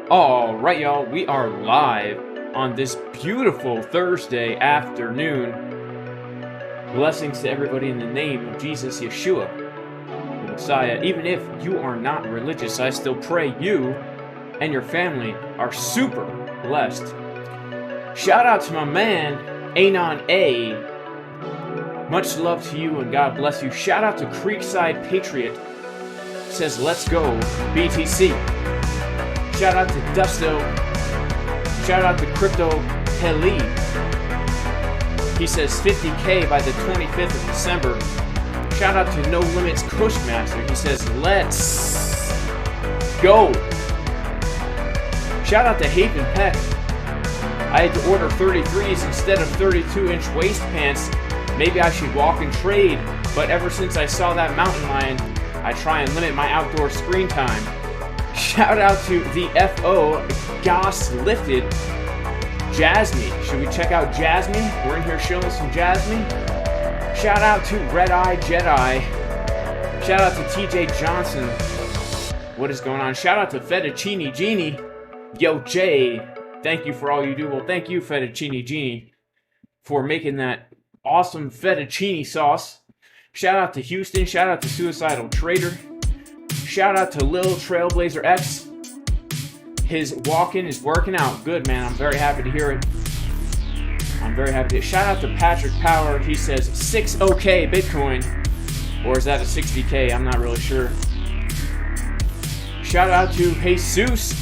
All right, y'all, we are live on this beautiful Thursday afternoon. Blessings to everybody in the name of Jesus Yeshua, the Messiah. Even if you are not religious, I still pray you and your family are super blessed. Shout out to my man, Anon A. Much love to you and God bless you. Shout out to Creekside Patriot. Says, let's go, BTC. Shout out to Dusto. Shout out to Crypto Heli. He says 50K by the 25th of December. Shout out to No Limits Cushmaster. He says, let's go. Shout out to Haven Peck. I had to order 33s instead of 32-inch waist pants. Maybe I should walk and trade, but ever since I saw that mountain lion, I try and limit my outdoor screen time. Shout out to the FO Goss Lifted Jasmine. Should we check out Jasmine? We're in here showing some Jasmine. Shout out to Red Eye Jedi. Shout out to TJ Johnson. What is going on? Shout out to Fettuccine Genie. Yo, Jay, thank you for all you do. Well, thank you, Fettuccine Genie, for making that awesome fettuccine sauce. Shout out to Houston. Shout out to Suicidal Trader. Shout out to Lil Trailblazer X. His walk-in is working out. Good, man. I'm very happy to hear it. I'm very happy to shout out to Patrick Power. He says 60K Bitcoin. Or is that a 60K? I'm not really sure. Shout out to Jesus.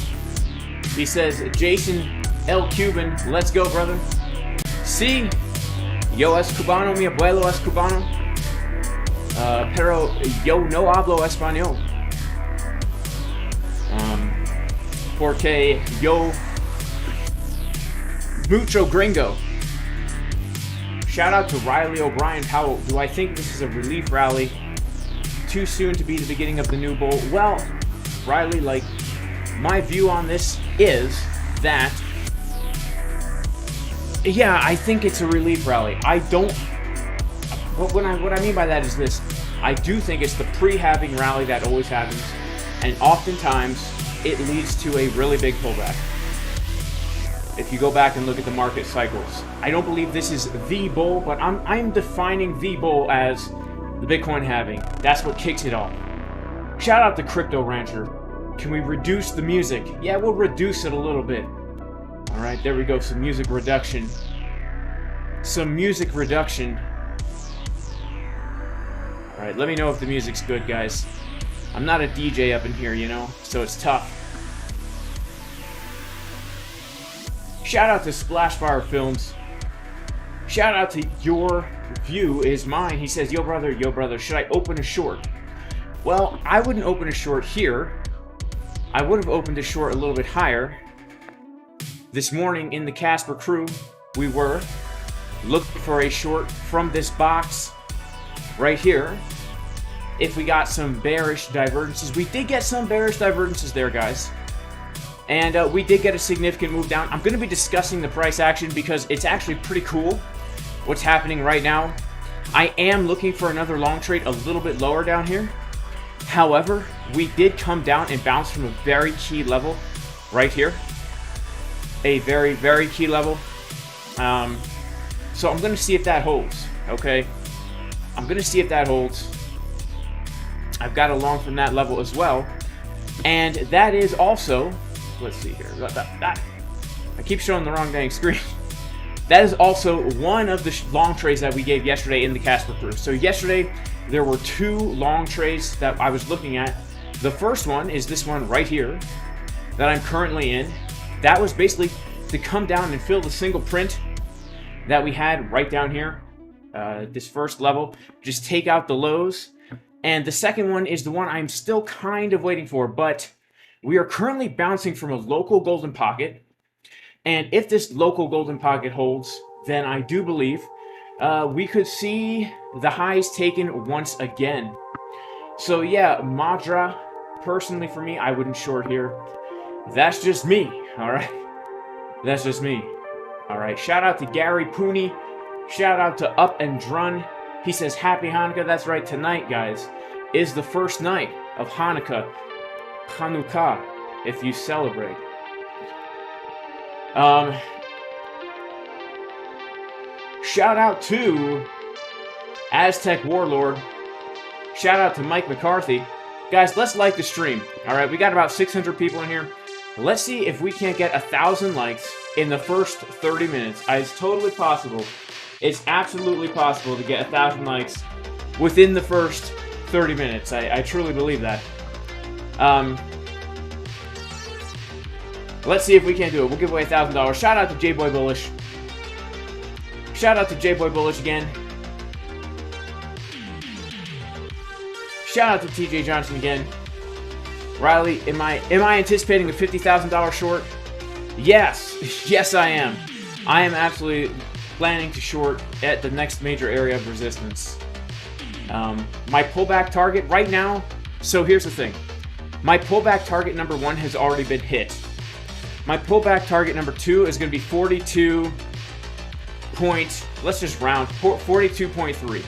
He says Jason L. Cuban. Let's go, brother. Sí. Yo es cubano, mi abuelo es cubano. Pero yo no hablo español. Porque yo mucho gringo. Shout out to Riley O'Brien Powell. Do I think this is a relief rally? Too soon to be the beginning of the new bull? Well, Riley, my view on this is that, yeah, I think it's a relief rally. I don't. What I mean by that is this. I do think it's the pre-halving rally that always happens, and oftentimes it leads to a really big pullback. If you go back and look at the market cycles, I don't believe this is the bull, but I'm defining the bull as the Bitcoin halving. That's what kicks it off. Shout out to Crypto Rancher. Can we reduce the music? Yeah, we'll reduce it a little bit. All right, there we go. Some music reduction. Some music reduction. All right, let me know if the music's good, guys. I'm not a DJ up in here, so it's tough. Shout out to Splashfire Films. Shout out to Your View Is Mine. He says, yo brother, should I open a short? Well, I wouldn't open a short here. I would have opened a short a little bit higher. This morning in the Casper crew, we were looking for a short from this box right here. If we got some bearish divergences, we did get some bearish divergences there, guys. And we did get a significant move down. I'm going to be discussing the price action because it's actually pretty cool what's happening right now. I am looking for another long trade a little bit lower down here. However, we did come down and bounce from a very key level right here. A very, very key level. So I'm going to see if that holds, okay? I'm going to see if that holds. I've got a long from that level as well. And that is also, let's see here. I keep showing the wrong dang screen. That is also one of the long trades that we gave yesterday in the Casper crew. So yesterday, there were two long trades that I was looking at. The first one is this one right here that I'm currently in. That was basically to come down and fill the single print that we had right down here. This first level, just take out the lows. And the second one is the one I'm still kind of waiting for, but we are currently bouncing from a local golden pocket. And if this local golden pocket holds, then I do believe we could see the highs taken once again. So yeah, Madra, personally for me, I wouldn't short here. That's just me, all right? That's just me. All right, shout out to Gary Pooney. Shout out to Up and Drun. He says, Happy Hanukkah. That's right, tonight, guys, is the first night of Hanukkah, if you celebrate. Shout out to Aztec Warlord. Shout out to Mike McCarthy. Guys, let's like the stream. All right, we got about 600 people in here. Let's see if we can't get 1,000 likes in the first 30 minutes. It's totally possible. It's absolutely possible to get 1,000 likes within the first 30 minutes. I truly believe that. Let's see if we can't do it. We'll give away $1,000. Shout out to J-Boy Bullish. Shout out to J-Boy Bullish again. Shout out to TJ Johnson again. Riley, am I anticipating a $50,000 short? Yes. Yes, I am. I am absolutely planning to short at the next major area of resistance. My pullback target right now, so here's the thing. My pullback target number 1 has already been hit. My pullback target number 2 is going to be 42.3.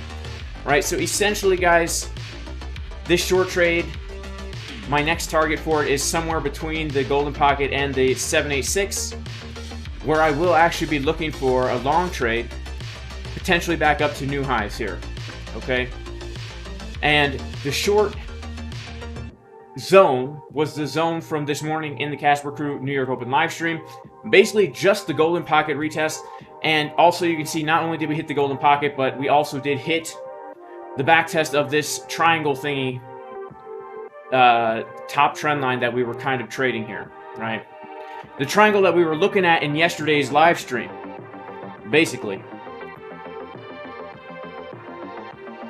Right, so essentially, guys, this short trade, my next target for it is somewhere between the golden pocket and the 786, where I will actually be looking for a long trade, potentially back up to new highs here, okay? And the short zone was the zone from this morning in the Casper Crew New York Open live stream. Basically just the golden pocket retest, and also you can see not only did we hit the golden pocket, but we also did hit the back test of this triangle thingy top trend line that we were kind of trading here, right? The triangle that we were looking at in yesterday's live stream, basically.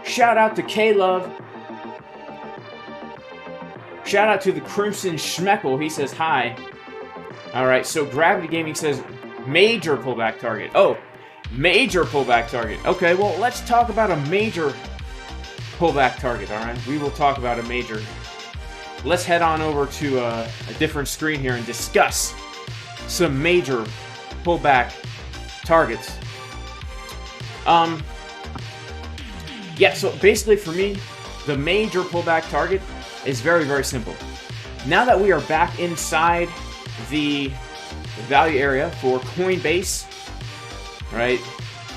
Shout out to K-Love. Shout out to the Crimson Schmeckle. He says hi. Alright, so Gravity Gaming says major pullback target. Oh, major pullback target. Okay, well, let's talk about a major pullback target, alright? We will talk about a major. Let's head on over to a different screen here and discuss some major pullback targets. Yeah, so basically for me, the major pullback target is very, very simple. Now that we are back inside the value area for Coinbase, right?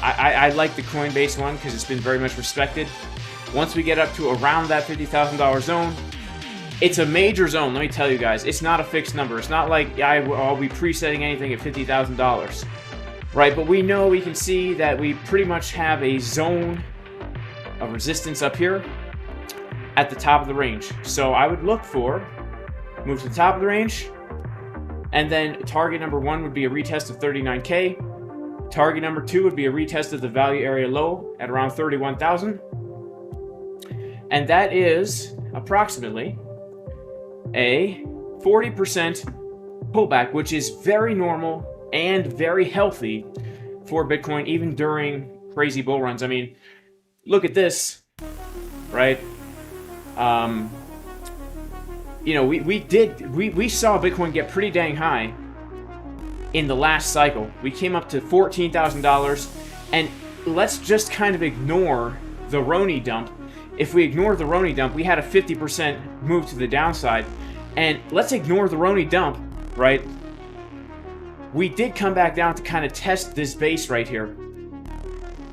I like the Coinbase one because it's been very much respected. Once we get up to around that $50,000 zone, it's a major zone, let me tell you guys. It's not a fixed number. It's not like I'll be presetting anything at $50,000, right? But we know, we can see that we pretty much have a zone of resistance up here at the top of the range. So I would look for, move to the top of the range, and then target number 1 would be a retest of 39K. Target number 2 would be a retest of the value area low at around 31,000. And that is approximately a 40% pullback, which is very normal and very healthy for Bitcoin, even during crazy bull runs. I mean, look at this, right? You know, we saw Bitcoin get pretty dang high in the last cycle. We came up to $14,000, and let's just kind of ignore the Roni dump. If we ignore the Roni dump, we had a 50% move to the downside, and let's ignore the Roni dump, right? We did come back down to kind of test this base right here.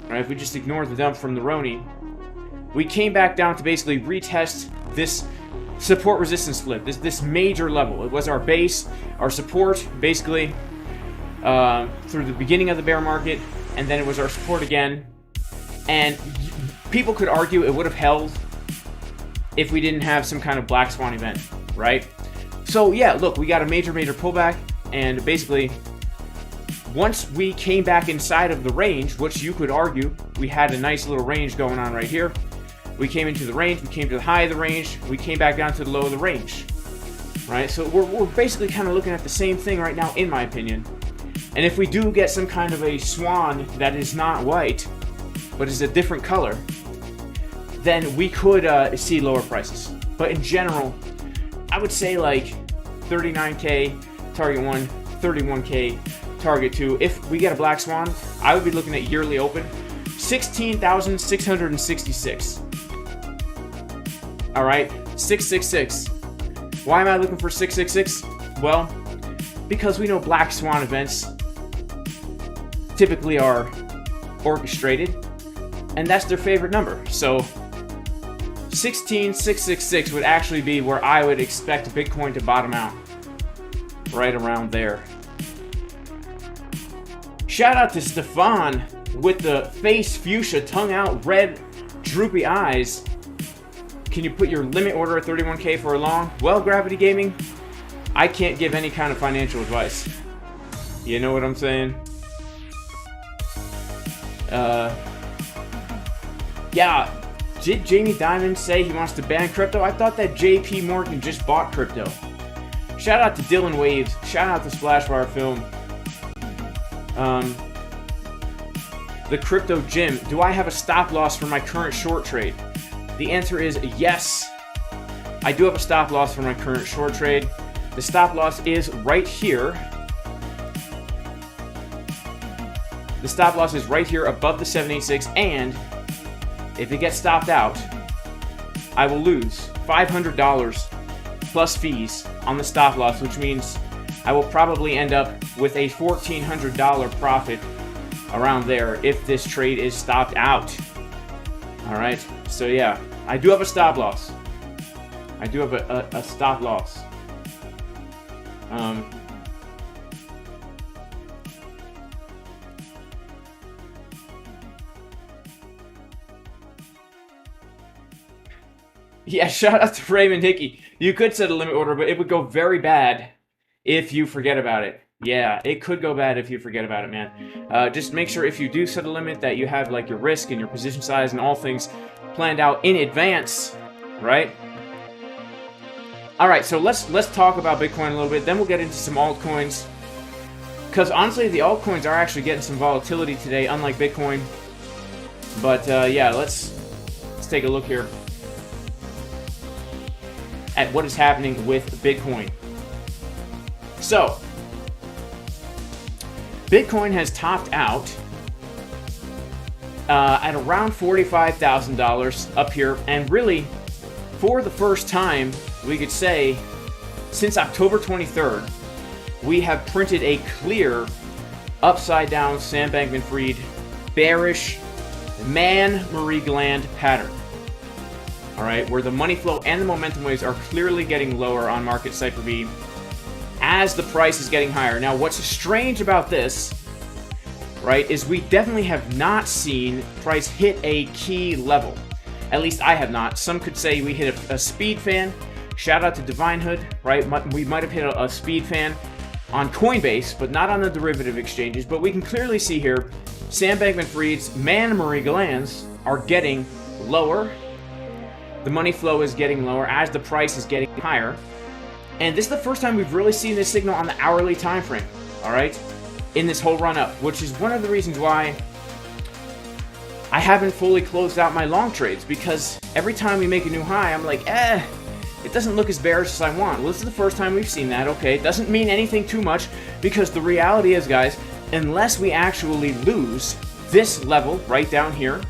Right, if we just ignore the dump from the Roni, we came back down to basically retest this support resistance flip, this major level. It was our base, our support, basically, through the beginning of the bear market, and then it was our support again. And people could argue it would have held if we didn't have some kind of black swan event, right? So yeah, look, we got a major pullback, and basically, once we came back inside of the range, which you could argue, we had a nice little range going on right here. We came into the range, we came to the high of the range, we came back down to the low of the range, right? So we're basically kind of looking at the same thing right now, in my opinion. And if we do get some kind of a swan that is not white, but is a different color, then we could see lower prices. But in general, I would say like 39K, target 1, 31K, target 2. If we get a black swan, I would be looking at yearly open 16,666. All right, 666. Why am I looking for 666? Well, because we know black swan events typically are orchestrated, and that's their favorite number. So 16,666 would actually be where I would expect Bitcoin to bottom out, right around there. Shout out to Stefan with the face fuchsia, tongue out, red, droopy eyes. Can you put your limit order at 31K for a long? Well, Gravity Gaming, I can't give any kind of financial advice. You know what I'm saying? Yeah, did Jamie Dimon say he wants to ban crypto? I thought that JP Morgan just bought crypto. Shout out to Dylan Waves. Shout out to Splashbar Film. The Crypto Gym. Do I have a stop loss for my current short trade? The answer is yes. I do have a stop loss for my current short trade. The stop loss is right here. The stop loss is right here above the 786, and if it gets stopped out, I will lose $500 plus fees on the stop loss, which means I will probably end up with a $1,400 profit around there if this trade is stopped out. All right, so yeah, I do have a stop loss. I do have a stop loss. Yeah, shout out to Raymond Hickey. You could set a limit order, but it would go very bad if you forget about it. Yeah, it could go bad if you forget about it, man. Just make sure if you do set a limit that you have like your risk and your position size and all things planned out in advance, right? All right, so let's talk about Bitcoin a little bit. Then we'll get into some altcoins, because honestly, the altcoins are actually getting some volatility today, unlike Bitcoin. But yeah, let's take a look here at what is happening with Bitcoin. So, Bitcoin has topped out at around $45,000 up here, and really, for the first time, we could say, since October 23rd, we have printed a clear, upside-down, Sam Bankman-Fried, bearish, Marie Gland pattern. All right, where the money flow and the momentum waves are clearly getting lower on Market Cypher B as the price is getting higher. Now, what's strange about this, right, is we definitely have not seen price hit a key level. At least I have not. Some could say we hit a speed fan. Shout out to Divine Hood, right? We might have hit a speed fan on Coinbase, but not on the derivative exchanges. But we can clearly see here, Sam Bankman-Fried's Marie Glands are getting lower. The money flow is getting lower as the price is getting higher. And this is the first time we've really seen this signal on the hourly time frame, all right, in this whole run up, which is one of the reasons why I haven't fully closed out my long trades, because every time we make a new high, I'm like, it doesn't look as bearish as I want. Well, this is the first time we've seen that, okay? It doesn't mean anything too much, because the reality is, guys, unless we actually lose this level right down here,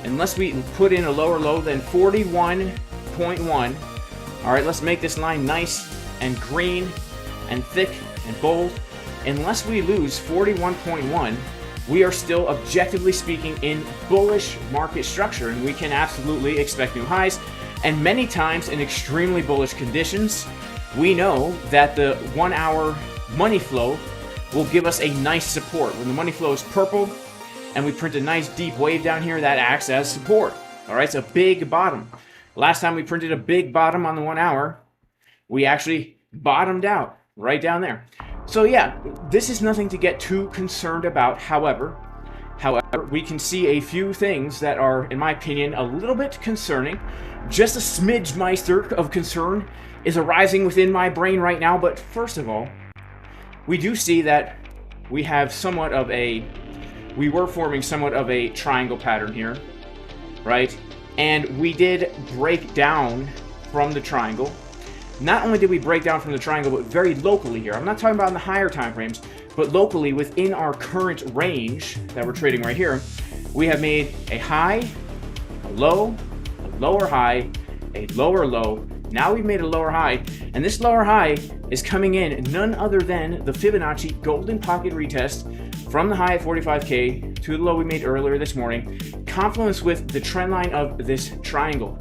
unless we put in a lower low than 41.1, all right, let's make this line nice and green and thick and bold. Unless we lose 41.1, we are still, objectively speaking, in bullish market structure, and we can absolutely expect new highs. And many times in extremely bullish conditions, we know that the 1 hour money flow will give us a nice support. When the money flow is purple and we print a nice deep wave down here, that acts as support. All right, it's a big bottom. Last time we printed a big bottom on the 1 hour, we actually bottomed out right down there. So yeah, this is nothing to get too concerned about. However, we can see a few things that are, in my opinion, a little bit concerning. Just a smidge meister of concern is arising within my brain right now. But first of all, we do see that we have somewhat of a, we were forming somewhat of a triangle pattern here, right? And we did break down from the triangle. Not only did we break down from the triangle, but very locally here. I'm not talking about in the higher time frames, but locally within our current range that we're trading right here, we have made a high, a low, a lower high, a lower low. Now we've made a lower high, and this lower high is coming in none other than the Fibonacci golden pocket retest from the high at 45K to the low we made earlier this morning, confluence with the trend line of this triangle.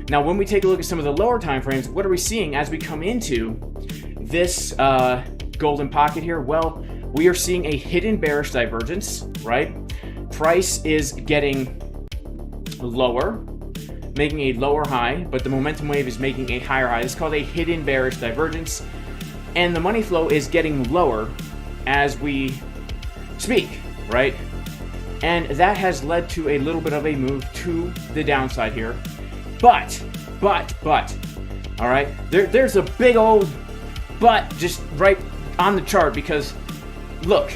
Now, when we take a look at some of the lower time frames, what are we seeing as we come into this golden pocket here? Well, we are seeing a hidden bearish divergence, right? Price is getting lower, making a lower high, but the momentum wave is making a higher high. This is called a hidden bearish divergence. And the money flow is getting lower as we speak, right? And that has led to a little bit of a move to the downside here. But, all right, there's a big old but just right on the chart, because look,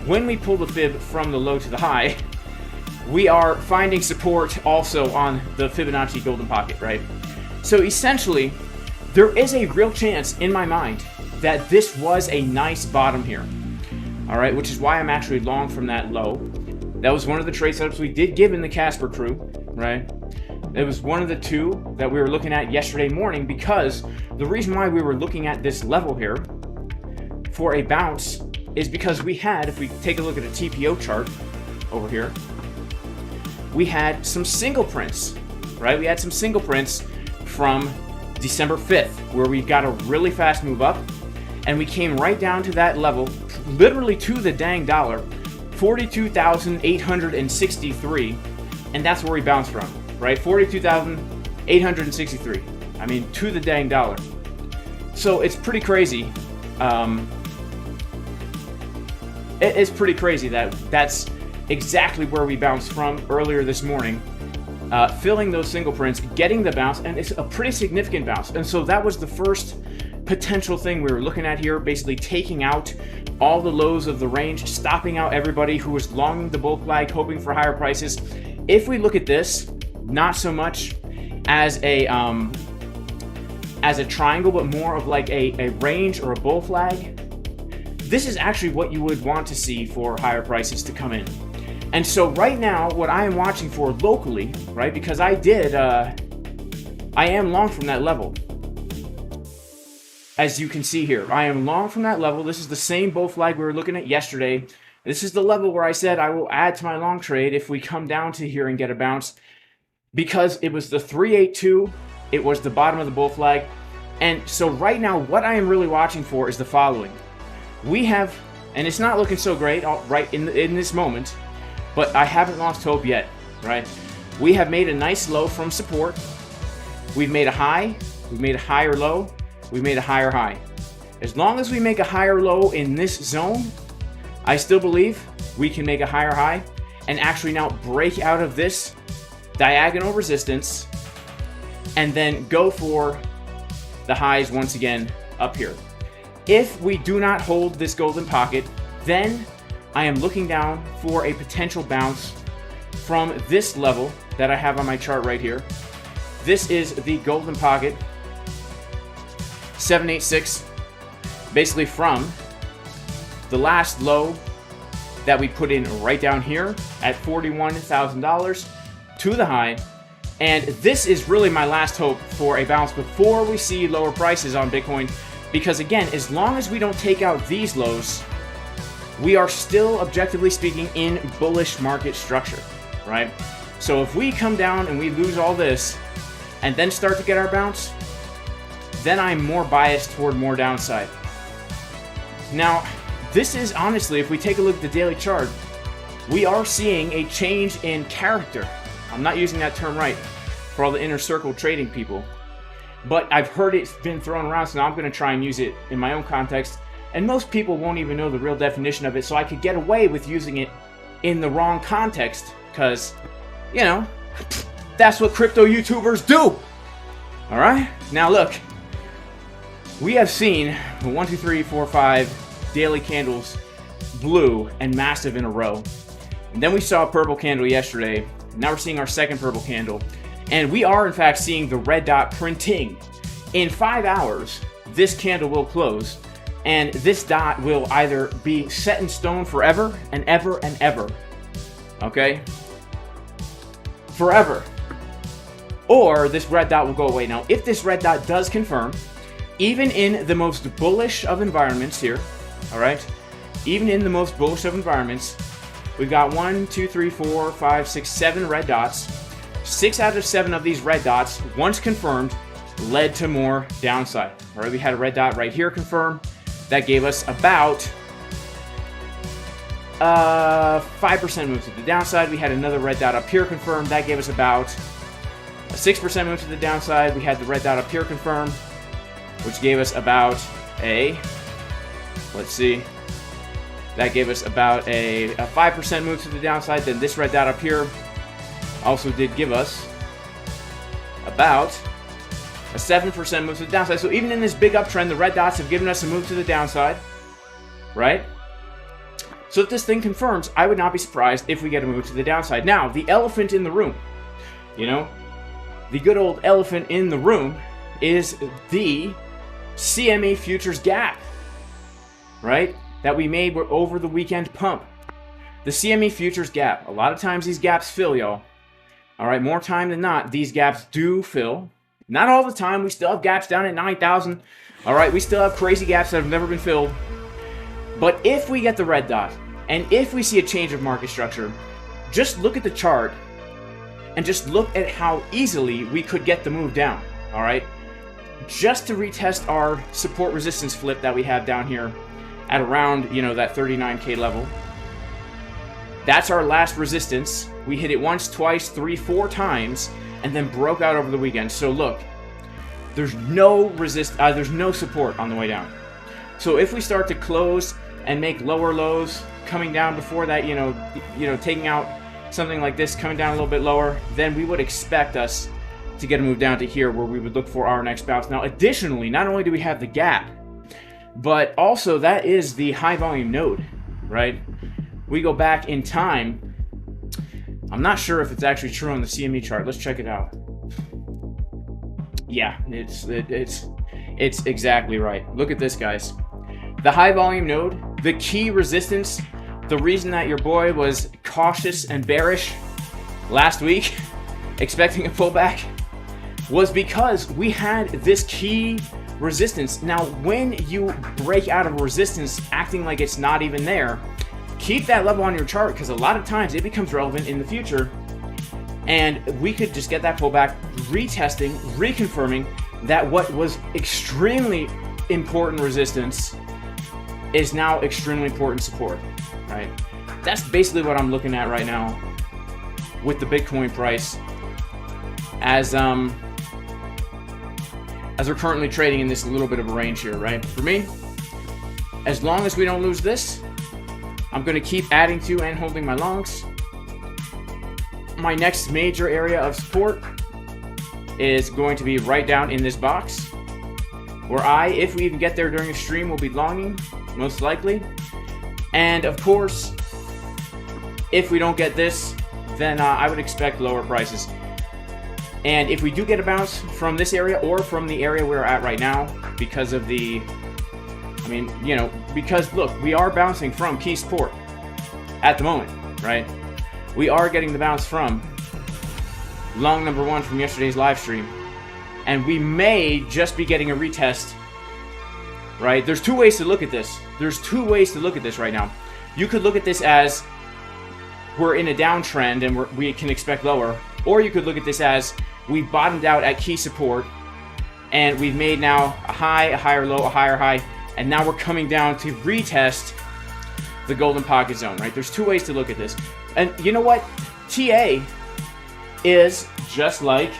when we pull the fib from the low to the high, we are finding support also on the Fibonacci golden pocket, right? So essentially, there is a real chance in my mind that this was a nice bottom here, all right, which is why I'm actually long from that low. That was one of the trade setups we did give in the Casper crew, right? It was one of the two that we were looking at yesterday morning, because the reason why we were looking at this level here for a bounce is because we had, if we take a look at a TPO chart over here, we had some single prints, right? We had some single prints from December 5th where we got a really fast move up, and we came right down to that level, literally to the dang dollar, 42,863, and that's where we bounced from, right? 42,863. I mean, to the dang dollar. So it's pretty crazy. It's pretty crazy that that's exactly where we bounced from earlier this morning, filling those single prints, getting the bounce, and it's a pretty significant bounce. And so that was the first potential thing we were looking at here, basically taking out all the lows of the range, stopping out everybody who was longing the bull flag, hoping for higher prices. If we look at this, not so much as a triangle, but more of like a range or a bull flag, this is actually what you would want to see for higher prices to come in. And so right now, what I am watching for locally, right, because I am long from that level. As you can see here, I am long from that level. This is the same bull flag we were looking at yesterday. This is the level where I said I will add to my long trade if we come down to here and get a bounce, because it was the 382, it was the bottom of the bull flag. And so right now, what I am really watching for is the following. We have, and it's not looking so great right in this moment, but I haven't lost hope yet, right? We have made a nice low from support. We've made a high, we've made a higher low, we've made a higher high. As long as we make a higher low in this zone, I still believe we can make a higher high and actually now break out of this diagonal resistance and then go for the highs once again up here. If we do not hold this golden pocket, then I am looking down for a potential bounce from this level that I have on my chart right here. This is the golden pocket, 786, basically from the last low that we put in right down here at $41,000 to the high. And this is really my last hope for a bounce before we see lower prices on Bitcoin, because again, as long as we don't take out these lows, we are still, objectively speaking, in bullish market structure, right? So if we come down and we lose all this and then start to get our bounce, then I'm more biased toward more downside. Now, this is honestly, if we take a look at the daily chart, we are seeing a change in character. I'm not using that term right for all the inner circle trading people, but I've heard it's been thrown around, so now I'm going to try and use it in my own context. And most people won't even know the real definition of it, so I could get away with using it in the wrong context, because, you know, that's what crypto YouTubers do. All right? Now look, we have seen 1, 2, 3, 4, 5 daily candles, blue and massive in a row. And then we saw a purple candle yesterday. Now we're seeing our second purple candle. And we are, in fact, seeing the red dot printing. In 5 hours, this candle will close. And this dot will either be set in stone forever and ever and ever. Okay? Forever. Or this red dot will go away. Now, if this red dot does confirm, even in the most bullish of environments here, all right, even in the most bullish of environments, we've got 1, 2, 3, 4, 5, 6, 7 red dots. 6 out of 7 of these red dots, once confirmed, led to more downside. All right, we had a red dot right here confirm. That gave us about 5% move to the downside. We had another red dot up here confirmed. That gave us about a 6% move to the downside. We had the red dot up here confirmed, which gave us about a, let's see, that gave us about a 5% move to the downside. Then this red dot up here also did give us about a 7% move to the downside. So even in this big uptrend, the red dots have given us a move to the downside, right? So if this thing confirms, I would not be surprised if we get a move to the downside. Now, the elephant in the room, you know, the good old elephant in the room is the CME futures gap, right? That we made over the weekend pump. The CME futures gap. A lot of times these gaps fill, y'all. All right, more time than not, these gaps do fill. Not all the time. We still have gaps down at 9,000. All right, we still have crazy gaps that have never been filled. But if we get the red dot, and if we see a change of market structure, just look at the chart and just look at how easily we could get the move down, all right? Just to retest our support resistance flip that we have down here at around, you know, that 39K level. That's our last resistance. We hit it once, twice, 3, 4 times, and then broke out over the weekend. So look, there's no there's no support on the way down. So if we start to close and make lower lows coming down before that, you know, taking out something like this, coming down a little bit lower, then we would expect us to get a move down to here where we would look for our next bounce. Now, additionally, not only do we have the gap, but also that is the high volume node, right? We go back in time. I'm not sure if it's actually true on the CME chart. Let's check it out. Yeah, it's exactly right. Look at this, guys. The high volume node, the key resistance, the reason that your boy was cautious and bearish last week, expecting a pullback, was because we had this key resistance. Now, when you break out of resistance acting like it's not even there, keep that level on your chart, because a lot of times it becomes relevant in the future, and we could just get that pullback, retesting, reconfirming that what was extremely important resistance is now extremely important support, right? That's basically what I'm looking at right now with the Bitcoin price as we're currently trading in this little bit of a range here, right? For me, as long as we don't lose this, I'm going to keep adding to and holding my longs. My next major area of support is going to be right down in this box, where if we even get there during the stream, will be longing, most likely. And of course, if we don't get this, then I would expect lower prices. And if we do get a bounce from this area or from the area we're at right now, because of the, I mean, you know, because look, we are bouncing from key support at the moment, right? We are getting the bounce from long number 1 from yesterday's live stream. And we may just be getting a retest, right? There's 2 ways to look at this. There's 2 ways to look at this right now. You could look at this as we're in a downtrend and we can expect lower. Or you could look at this as we bottomed out at key support and we've made now a high, a higher low, a higher high, and now we're coming down to retest the golden pocket zone, right? There's 2 ways to look at this. And you know what? TA is just like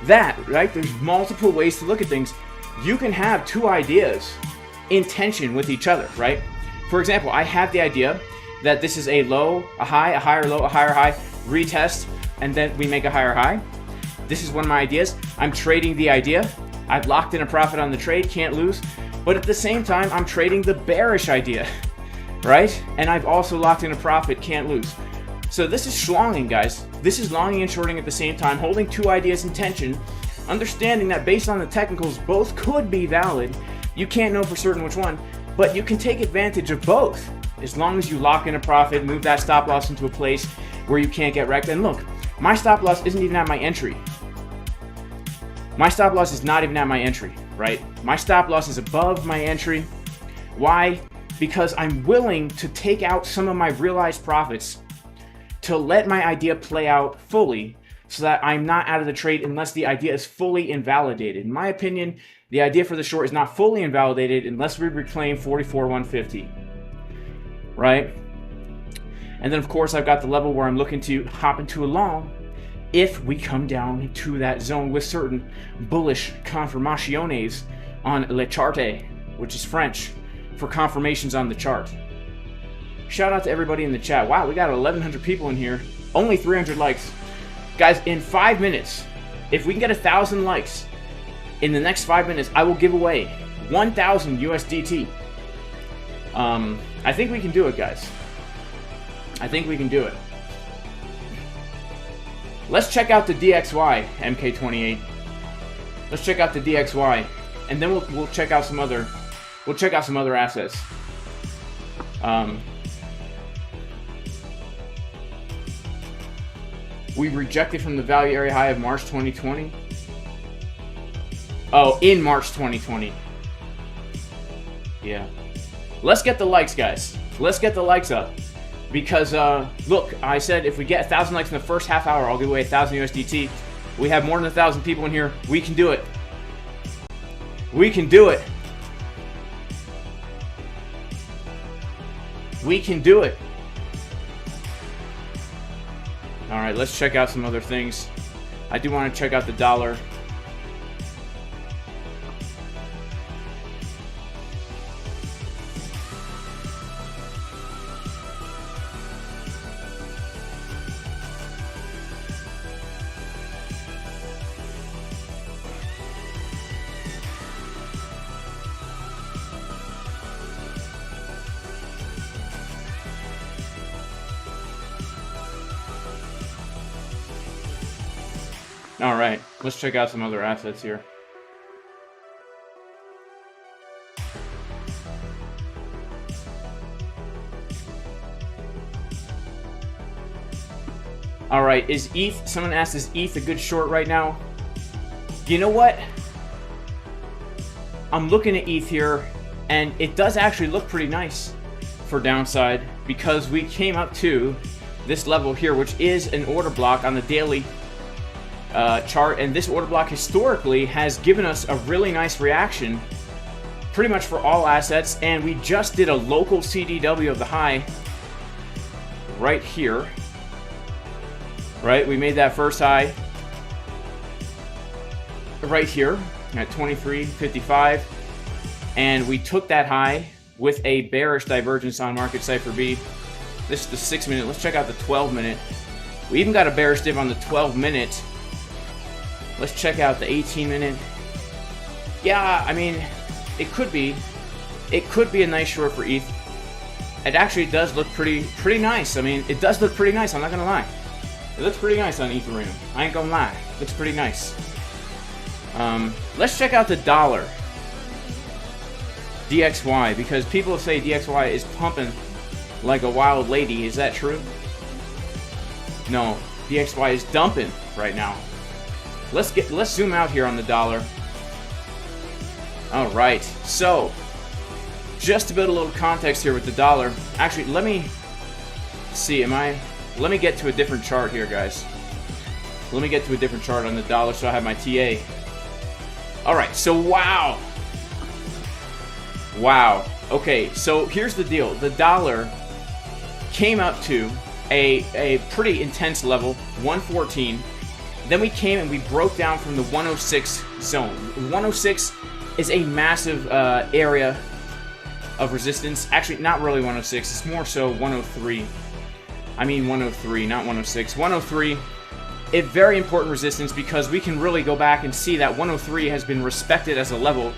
that, right? There's multiple ways to look at things. You can have 2 ideas in tension with each other, right? For example, I have the idea that this is a low, a high, a higher low, a higher high, retest, and then we make a higher high. This is one of my ideas. I'm trading the idea. I've locked in a profit on the trade, can't lose. But at the same time, I'm trading the bearish idea, right? And I've also locked in a profit, can't lose. So this is schlonging, guys. This is longing and shorting at the same time, holding 2 ideas in tension, understanding that based on the technicals, both could be valid. You can't know for certain which one, but you can take advantage of both as long as you lock in a profit, move that stop loss into a place where you can't get wrecked. And look, my stop loss isn't even at my entry. My stop loss is not even at my entry, right? My stop loss is above my entry. Why? because I'm willing to take out some of my realized profits to let my idea play out fully so that I'm not out of the trade unless the idea is fully invalidated. In my opinion, the idea for the short is not fully invalidated unless we reclaim 44,150, right? And then of course I've got the level where I'm looking to hop into a long if we come down to that zone with certain bullish confirmaciones on le charte, which is French for confirmations on the chart. Shout out to everybody in the chat. Wow, we got 1,100 people in here. Only 300 likes. Guys, in 5 minutes, if we can get 1,000 likes in the next 5 minutes, I will give away 1,000 USDT. I think we can do it, guys. I think we can do it. Let's check out the DXY, MK28. Let's check out the DXY, and then we'll check out some other assets. We rejected from the value area high of March 2020. Oh, in March 2020. Yeah. Let's get the likes, guys. Let's get the likes up. Because, look, I said if we get 1,000 likes in the first half hour, I'll give away 1,000 USDT. We have more than 1,000 people in here. We can do it. We can do it. We can do it. All right, let's check out some other things. I do want to check out the dollar. All right, let's check out some other assets here. All right, is ETH, someone asked, is ETH a good short right now? You know what? I'm looking at ETH here, and it does actually look pretty nice for downside because we came up to this level here, which is an order block on the daily chart, and this order block historically has given us a really nice reaction pretty much for all assets, and we just did a local CDW of the high right here, right? We made that first high right here at 23.55, and we took that high with a bearish divergence on market cipher B. This is the 6 minute. Let's check out the 12 minute. We even got a bearish dip on the 12 minute. Let's check out the 18 minute. Yeah, I mean, it could be a nice short for ETH. It actually does look pretty nice. I mean, it does look pretty nice, I'm not gonna lie. It looks pretty nice on Ethereum. I ain't gonna lie. It looks pretty nice. Let's check out the dollar. DXY, because people say DXY is pumping like a wild lady. Is that true? No, DXY is dumping right now. Let's zoom out here on the dollar. All right, so just to build a little context here with the dollar. Actually, let me see. Let me get to a different chart here, guys. Let me get to a different chart on the dollar so I have my TA. All right, so wow. Okay, so here's the deal. The dollar came up to a pretty intense level, 114. Then we came and we broke down from the 106 zone. 106 is a massive area of resistance. Actually, not really 106. It's more so 103. I mean 103, not 106. 103, a very important resistance because we can really go back and see that 103 has been respected as a level.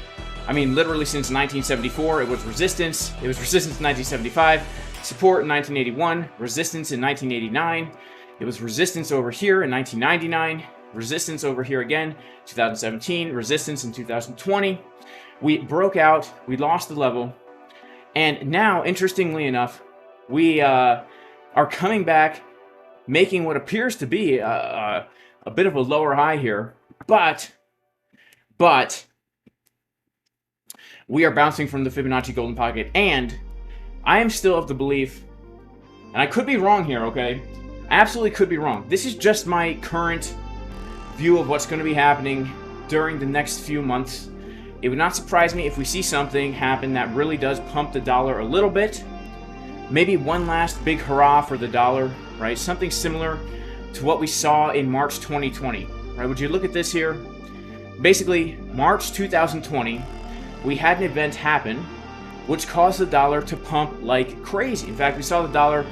I mean, literally since 1974, it was resistance. It was resistance in 1975, support in 1981, resistance in 1989. It was resistance over here in 1999, resistance over here again, 2017, resistance in 2020. We broke out, we lost the level, and now, interestingly enough, we are coming back, making what appears to be a bit of a lower high here, but we are bouncing from the Fibonacci golden pocket, and I am still of the belief, and I could be wrong here, okay? I absolutely could be wrong. This is just my current view of what's going to be happening during the next few months. It would not surprise me if we see something happen that really does pump the dollar a little bit. Maybe one last big hurrah for the dollar, right? Something similar to what we saw in March 2020, right? Would you look at this here? Basically, March 2020, we had an event happen which caused the dollar to pump like crazy. In fact, we saw the dollar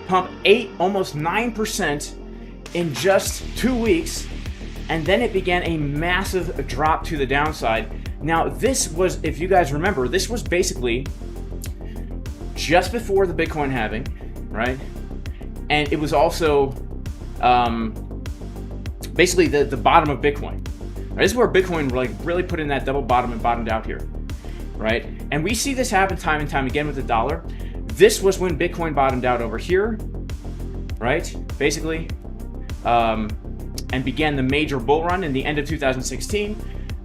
pump 8, almost 9% in just 2 weeks, and then it began a massive drop to the downside. Now, this was, if you guys remember, this was basically just before the Bitcoin halving, right? And it was also basically the bottom of Bitcoin. Right? This is where Bitcoin like really put in that double bottom and bottomed out here, right? And we see this happen time and time again with the dollar. This was when Bitcoin bottomed out over here, right? Basically, and began the major bull run in the end of 2016.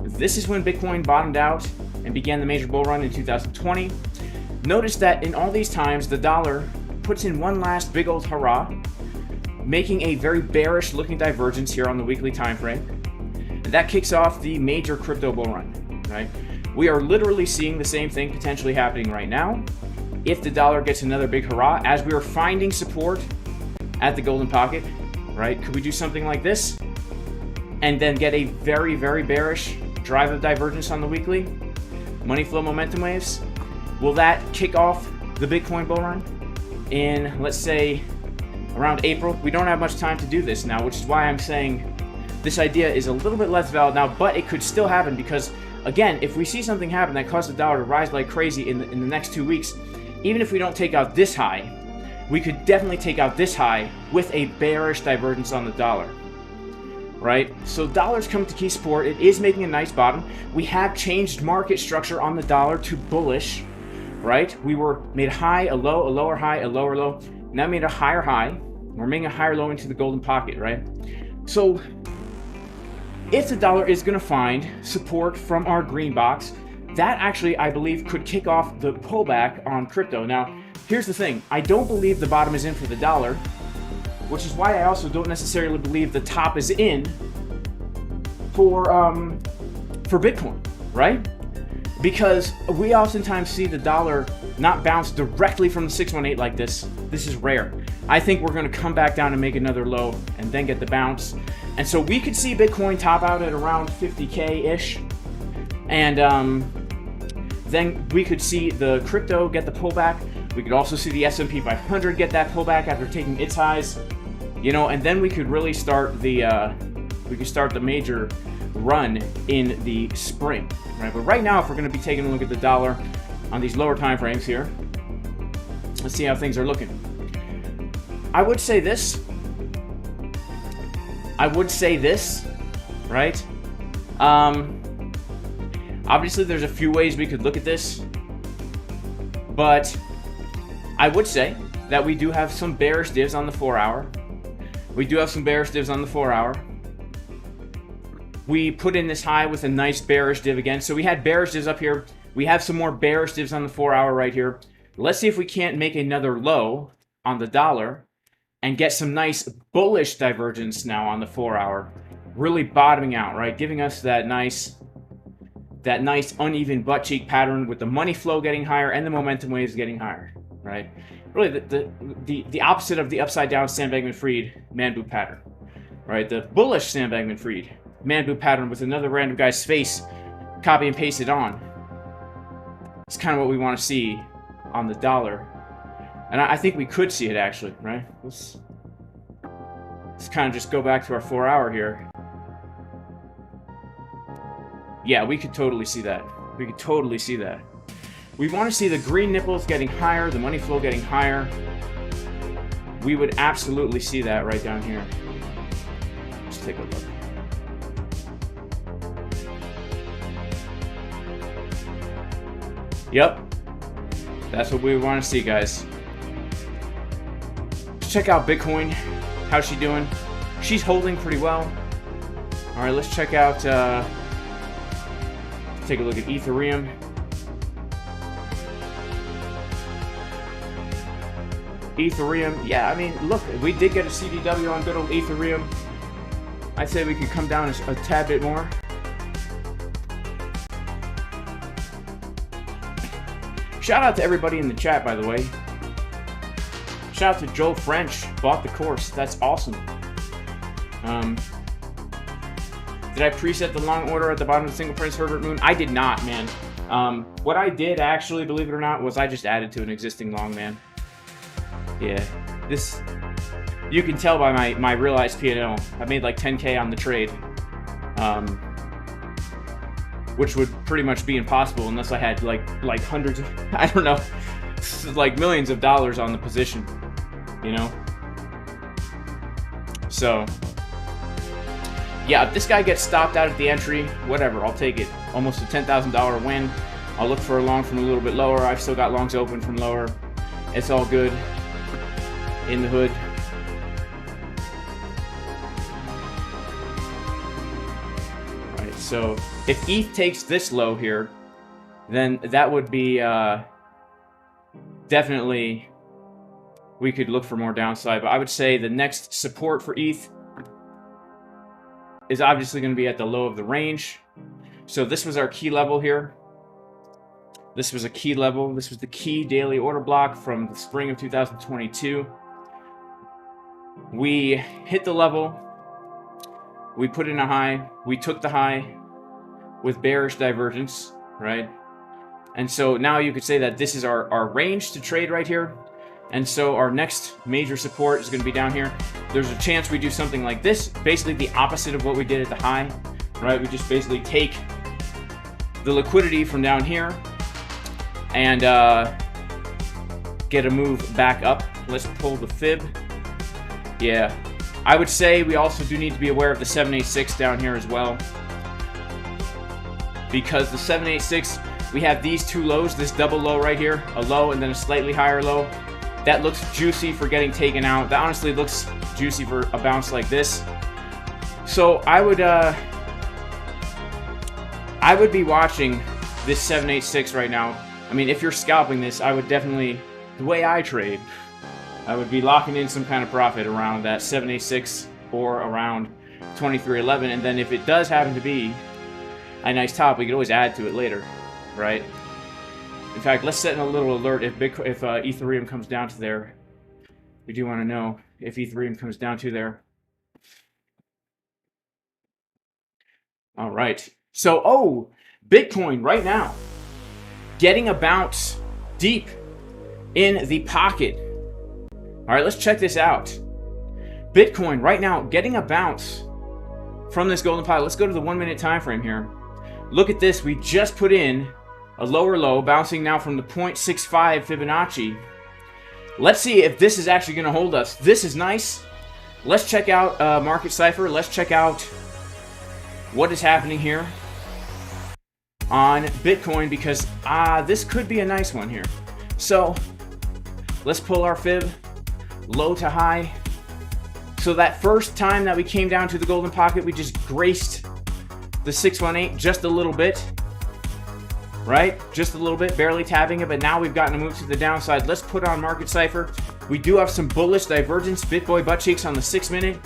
This is when Bitcoin bottomed out and began the major bull run in 2020. Notice that in all these times, the dollar puts in one last big old hurrah, making a very bearish looking divergence here on the weekly time frame. And that kicks off the major crypto bull run, right? We are literally seeing the same thing potentially happening right now. If the dollar gets another big hurrah, as we are finding support at the golden pocket, right? Could we do something like this and then get a very, very bearish drive of divergence on the weekly? Money flow momentum waves. Will that kick off the Bitcoin bull run in, let's say, around April? We don't have much time to do this now, which is why I'm saying this idea is a little bit less valid now, but it could still happen because, again, if we see something happen that causes the dollar to rise like crazy in the next 2 weeks, even if we don't take out this high, we could definitely take out this high with a bearish divergence on the dollar. Right? So dollar's come to key support. It is making a nice bottom. We have changed market structure on the dollar to bullish, right? We were made a high, a low, a lower high, a lower low. Now made a higher high. We're making a higher low into the golden pocket, right? So if the dollar is going to find support from our green box, that actually, I believe, could kick off the pullback on crypto. Now, here's the thing. I don't believe the bottom is in for the dollar, which is why I also don't necessarily believe the top is in for Bitcoin, right? Because we oftentimes see the dollar not bounce directly from the 618 like this. This is rare. I think we're going to come back down and make another low and then get the bounce. And so we could see Bitcoin top out at around 50K-ish. And then we could see the crypto get the pullback. We could also see the S&P 500 get that pullback after taking its highs. You know, and then we could really start the major run in the spring, right? But right now, if we're going to be taking a look at the dollar on these lower time frames here, let's see how things are looking. I would say this, right? Obviously, there's a few ways we could look at this, but I would say that we do have some bearish divs on the 4-hour. We do have some bearish divs on the 4-hour. We put in this high with a nice bearish div again. So we had bearish divs up here. We have some more bearish divs on the 4-hour right here. Let's see if we can't make another low on the dollar and get some nice bullish divergence now on the 4-hour. Really bottoming out, right? Giving us that nice uneven butt cheek pattern with the money flow getting higher and the momentum waves getting higher, right? Really the opposite of the upside down Sam Bankman-Fried man boot pattern, right? The bullish Sam Bankman-Fried man boot pattern with another random guy's face copy and pasted on. It's kind of what we want to see on the dollar, and I think we could see it actually, right? Let's kind of just go back to our 4-hour here. Yeah, we could totally see that. We could totally see that. We want to see the green nipples getting higher, the money flow getting higher. We would absolutely see that right down here. Let's take a look. Yep. That's what we want to see, guys. Let's check out Bitcoin. How's she doing? She's holding pretty well. All right, let's check out, take a look at Ethereum. Ethereum. Yeah, I mean, look, we did get a CDW on good old Ethereum. I'd say we could come down a tad bit more. Shout out to everybody in the chat, by the way. Shout out to Joel French, bought the course. That's awesome. Did I preset the long order at the bottom of the single Prince Herbert Moon? I did not, man. What I did, actually, believe it or not, was I just added to an existing long, man. Yeah, this, you can tell by my realized P&L. I made like 10K on the trade, which would pretty much be impossible unless I had like hundreds of, I don't know, like millions of dollars on the position, you know? So, yeah, if this guy gets stopped out at the entry, whatever, I'll take it. Almost a $10,000 win. I'll look for a long from a little bit lower. I've still got longs open from lower. It's all good in the hood. All right, so if ETH takes this low here, then that would be definitely, we could look for more downside. But I would say the next support for ETH is obviously going to be at the low of the range. So this was our key level here. This was a key level. This was the key daily order block from the spring of 2022. We hit the level. We put in a high. We took the high with bearish divergence, right? And so now you could say that this is our range to trade right here. And so our next major support is going to be down here. There's a chance we do something like this, basically the opposite of what we did at the high, right? We just basically take the liquidity from down here and get a move back up. Let's pull the fib. Yeah, I would say we also do need to be aware of the 786 down here as well, because the 786, we have these two lows, this double low right here, a low and then a slightly higher low. That looks juicy for getting taken out. That honestly looks juicy for a bounce like this. So I would be watching this 786 right now. I mean, if you're scalping this, I would definitely, the way I trade, I would be locking in some kind of profit around that 786 or around 2311. And then if it does happen to be a nice top, we could always add to it later, right? In fact, let's set in a little alert if Ethereum comes down to there. We do want to know if Ethereum comes down to there. All right. So, oh, Bitcoin right now getting a bounce deep in the pocket. All right, let's check this out. Bitcoin right now getting a bounce from this golden pile. Let's go to the 1 minute time frame here. Look at this. We just put in a lower low, bouncing now from the 0.65 Fibonacci. Let's see if this is actually going to hold us. This is nice. Let's check out Market Cipher. Let's check out what is happening here on Bitcoin, because this could be a nice one here. So let's pull our fib, low to high. So that first time that we came down to the golden pocket, we just graced the 618 just a little bit. Right? Just a little bit, barely tapping it, but now we've gotten a move to the downside. Let's put on Market Cipher. We do have some bullish divergence, BitBoy butt cheeks on the 6 minute.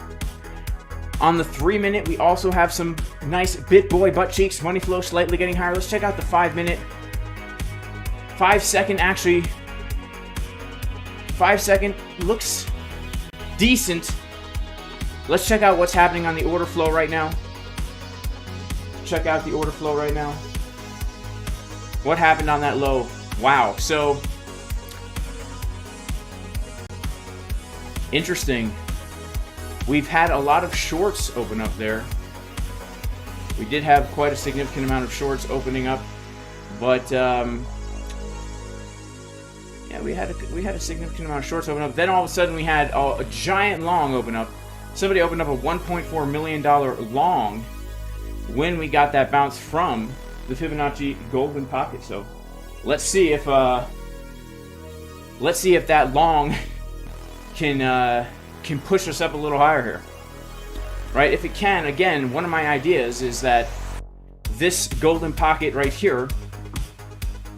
On the 3 minute, we also have some nice BitBoy butt cheeks, money flow slightly getting higher. Let's check out the 5 minute. 5 second actually. 5 second looks decent. Let's check out what's happening on the order flow right now. Check out the order flow right now. What happened on that low? Wow. So, interesting. We've had a lot of shorts open up there. We did have quite a significant amount of shorts opening up, but yeah, we had a significant amount of shorts open up. Then all of a sudden we had a giant long open up. Somebody opened up a $1.4 million long when we got that bounce from the Fibonacci golden pocket. So let's see if that long can push us up a little higher here, right? If it can, again, one of my ideas is that this golden pocket right here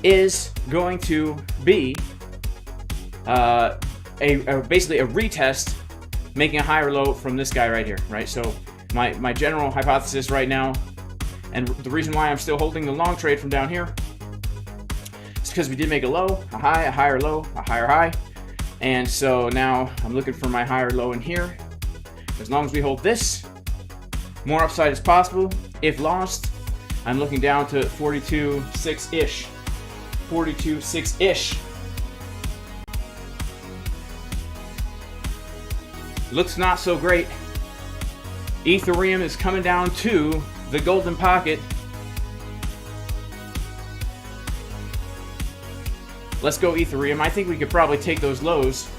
is going to be basically a retest, making a higher low from this guy right here, right? So my general hypothesis right now, and the reason why I'm still holding the long trade from down here, is because we did make a low, a high, a higher low, a higher high. And so now I'm looking for my higher low in here. As long as we hold this, more upside is possible. If lost, I'm looking down to 42.6-ish. 42.6-ish. Looks not so great. Ethereum is coming down to the golden pocket. Let's go Ethereum. I think we could probably take those lows.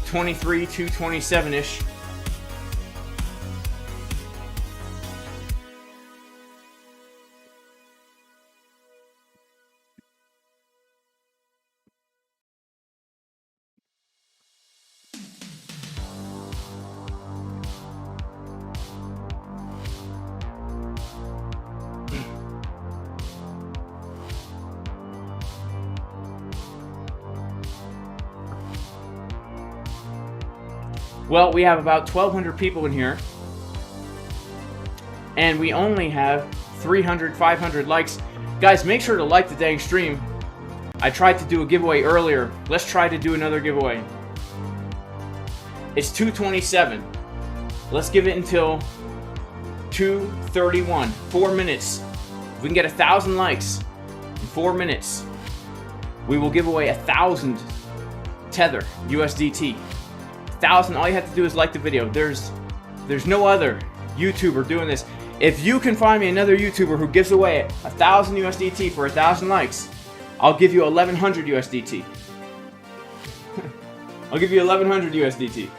23 to 27-ish. Well, we have about 1,200 people in here, and we only have 300, 500 likes. Guys, make sure to like the dang stream. I tried to do a giveaway earlier. Let's try to do another giveaway. It's 2:27. Let's give it until 2:31. 4 minutes. If we can get 1,000 likes in 4 minutes, we will give away 1,000 Tether USDT. 1,000. All you have to do is like the video. There's no other YouTuber doing this. If you can find me another YouTuber who gives away 1,000 USDT for 1,000 likes, I'll give you 1,100 USDT. I'll give you 1,100 USDT.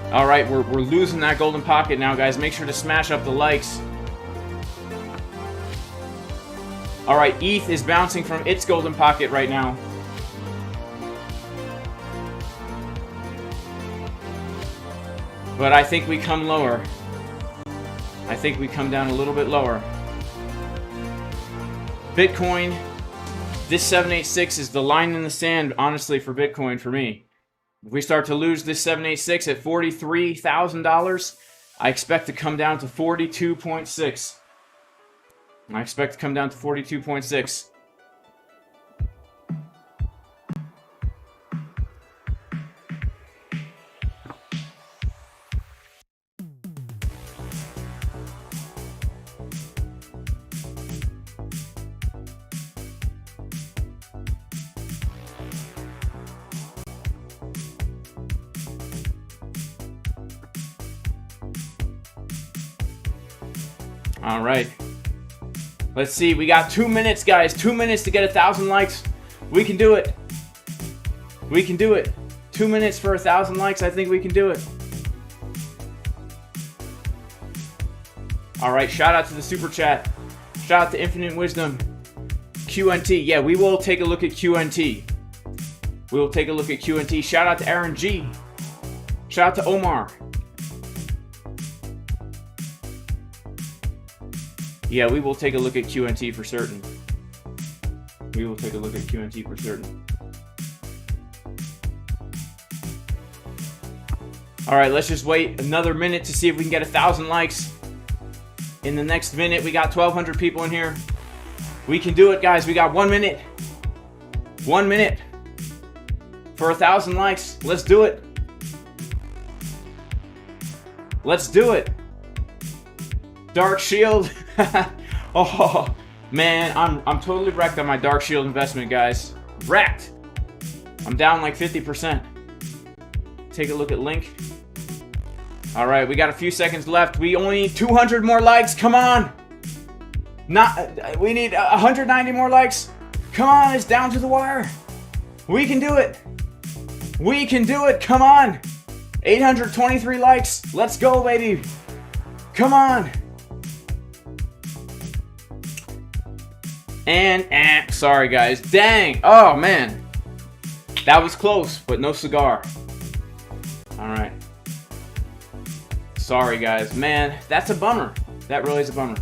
All right, we're losing that golden pocket now, guys. Make sure to smash up the likes. All right, ETH is bouncing from its golden pocket right now. But I think we come lower. I think we come down a little bit lower. Bitcoin, this 786 is the line in the sand, honestly, for Bitcoin for me. If we start to lose this 786 at $43,000, I expect to come down to 42.6. I expect to come down to 42.6. All right. Let's see. We got 2 minutes, guys. 2 minutes to get 1,000 likes. We can do it. We can do it. 2 minutes for 1,000 likes. I think we can do it. All right. Shout out to the super chat. Shout out to Infinite Wisdom. QNT. Yeah, we will take a look at QNT. We will take a look at QNT. Shout out to Aaron G. Shout out to Omar. Yeah, we will take a look at QNT for certain. We will take a look at QNT for certain. All right, let's just wait another minute to see if we can get 1,000 likes. In the next minute, we got 1,200 people in here. We can do it, guys. We got 1 minute. 1 minute for 1,000 likes. Let's do it. Let's do it. Dark Shield. Oh man, I'm totally wrecked on my Dark Shield investment, guys. Wrecked. I'm down like 50%. Take a look at link. All right, we got a few seconds left. We only need 200 more likes. Come on. We need 190 more likes. Come on, it's down to the wire. We can do it. We can do it. Come on. 823 likes. Let's go, baby. Come on. And, sorry guys. Dang. Oh, man. That was close, but no cigar. Alright. Sorry guys. Man, that's a bummer. That really is a bummer.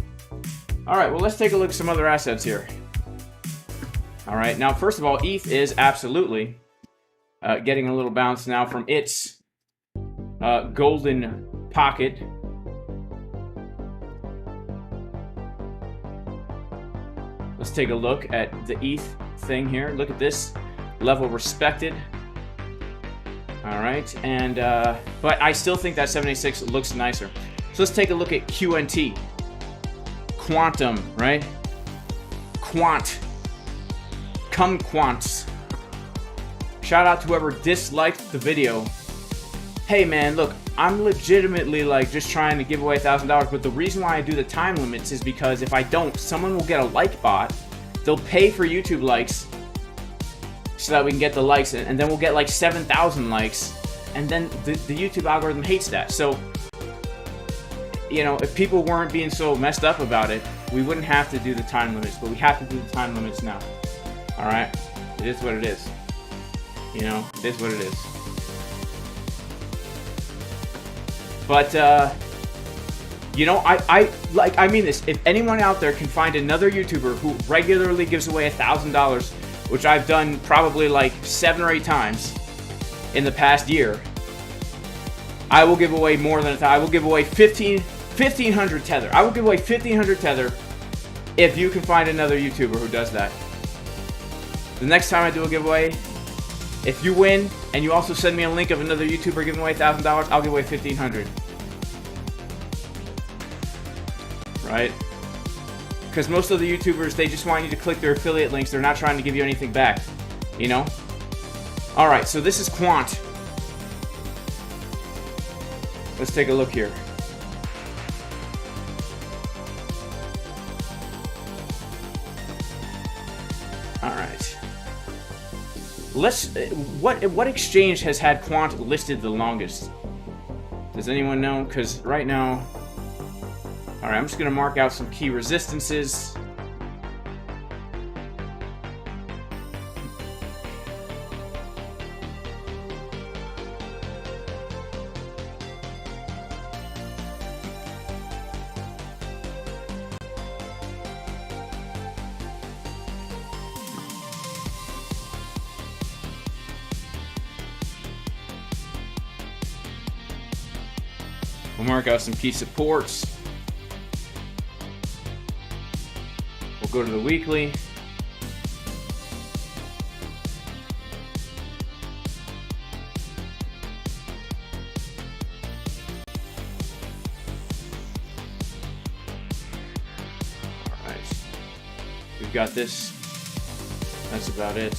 Alright, well let's take a look at some other assets here. Alright, now first of all, ETH is absolutely getting a little bounce now from its golden pocket. Let's take a look at the ETH thing here. Look at this. Level respected. Alright, and but I still think that 786 looks nicer. So let's take a look at QNT. Quantum, right? Quant. Come quants. Shout out to whoever disliked the video. Hey man, look, I'm legitimately like just trying to give away $1,000, but the reason why I do the time limits is because if I don't, someone will get a like bot. They'll pay for YouTube likes so that we can get the likes, and then we'll get like 7,000 likes, and then the YouTube algorithm hates that. So, you know, if people weren't being so messed up about it, we wouldn't have to do the time limits, but we have to do the time limits now. Alright? It is what it is. You know, it is what it is. But, you know, I mean this. If anyone out there can find another YouTuber who regularly gives away $1,000, which I've done probably like 7 or 8 times in the past year, I will give away more than I will give away 1,500 Tether. I will give away 1,500 Tether if you can find another YouTuber who does that. The next time I do a giveaway, if you win and you also send me a link of another YouTuber giving away $1,000, I'll give away 1,500. Right? Because most of the YouTubers, they just want you to click their affiliate links. They're not trying to give you anything back. You know? Alright, so this is Quant. Let's take a look here. Alright. Let's... What exchange has had Quant listed the longest? Does anyone know? Because right now... Alright, I'm just going to mark out some key resistances. We'll mark out some key supports. We'll go to the weekly. Alright. We've got this. That's about it.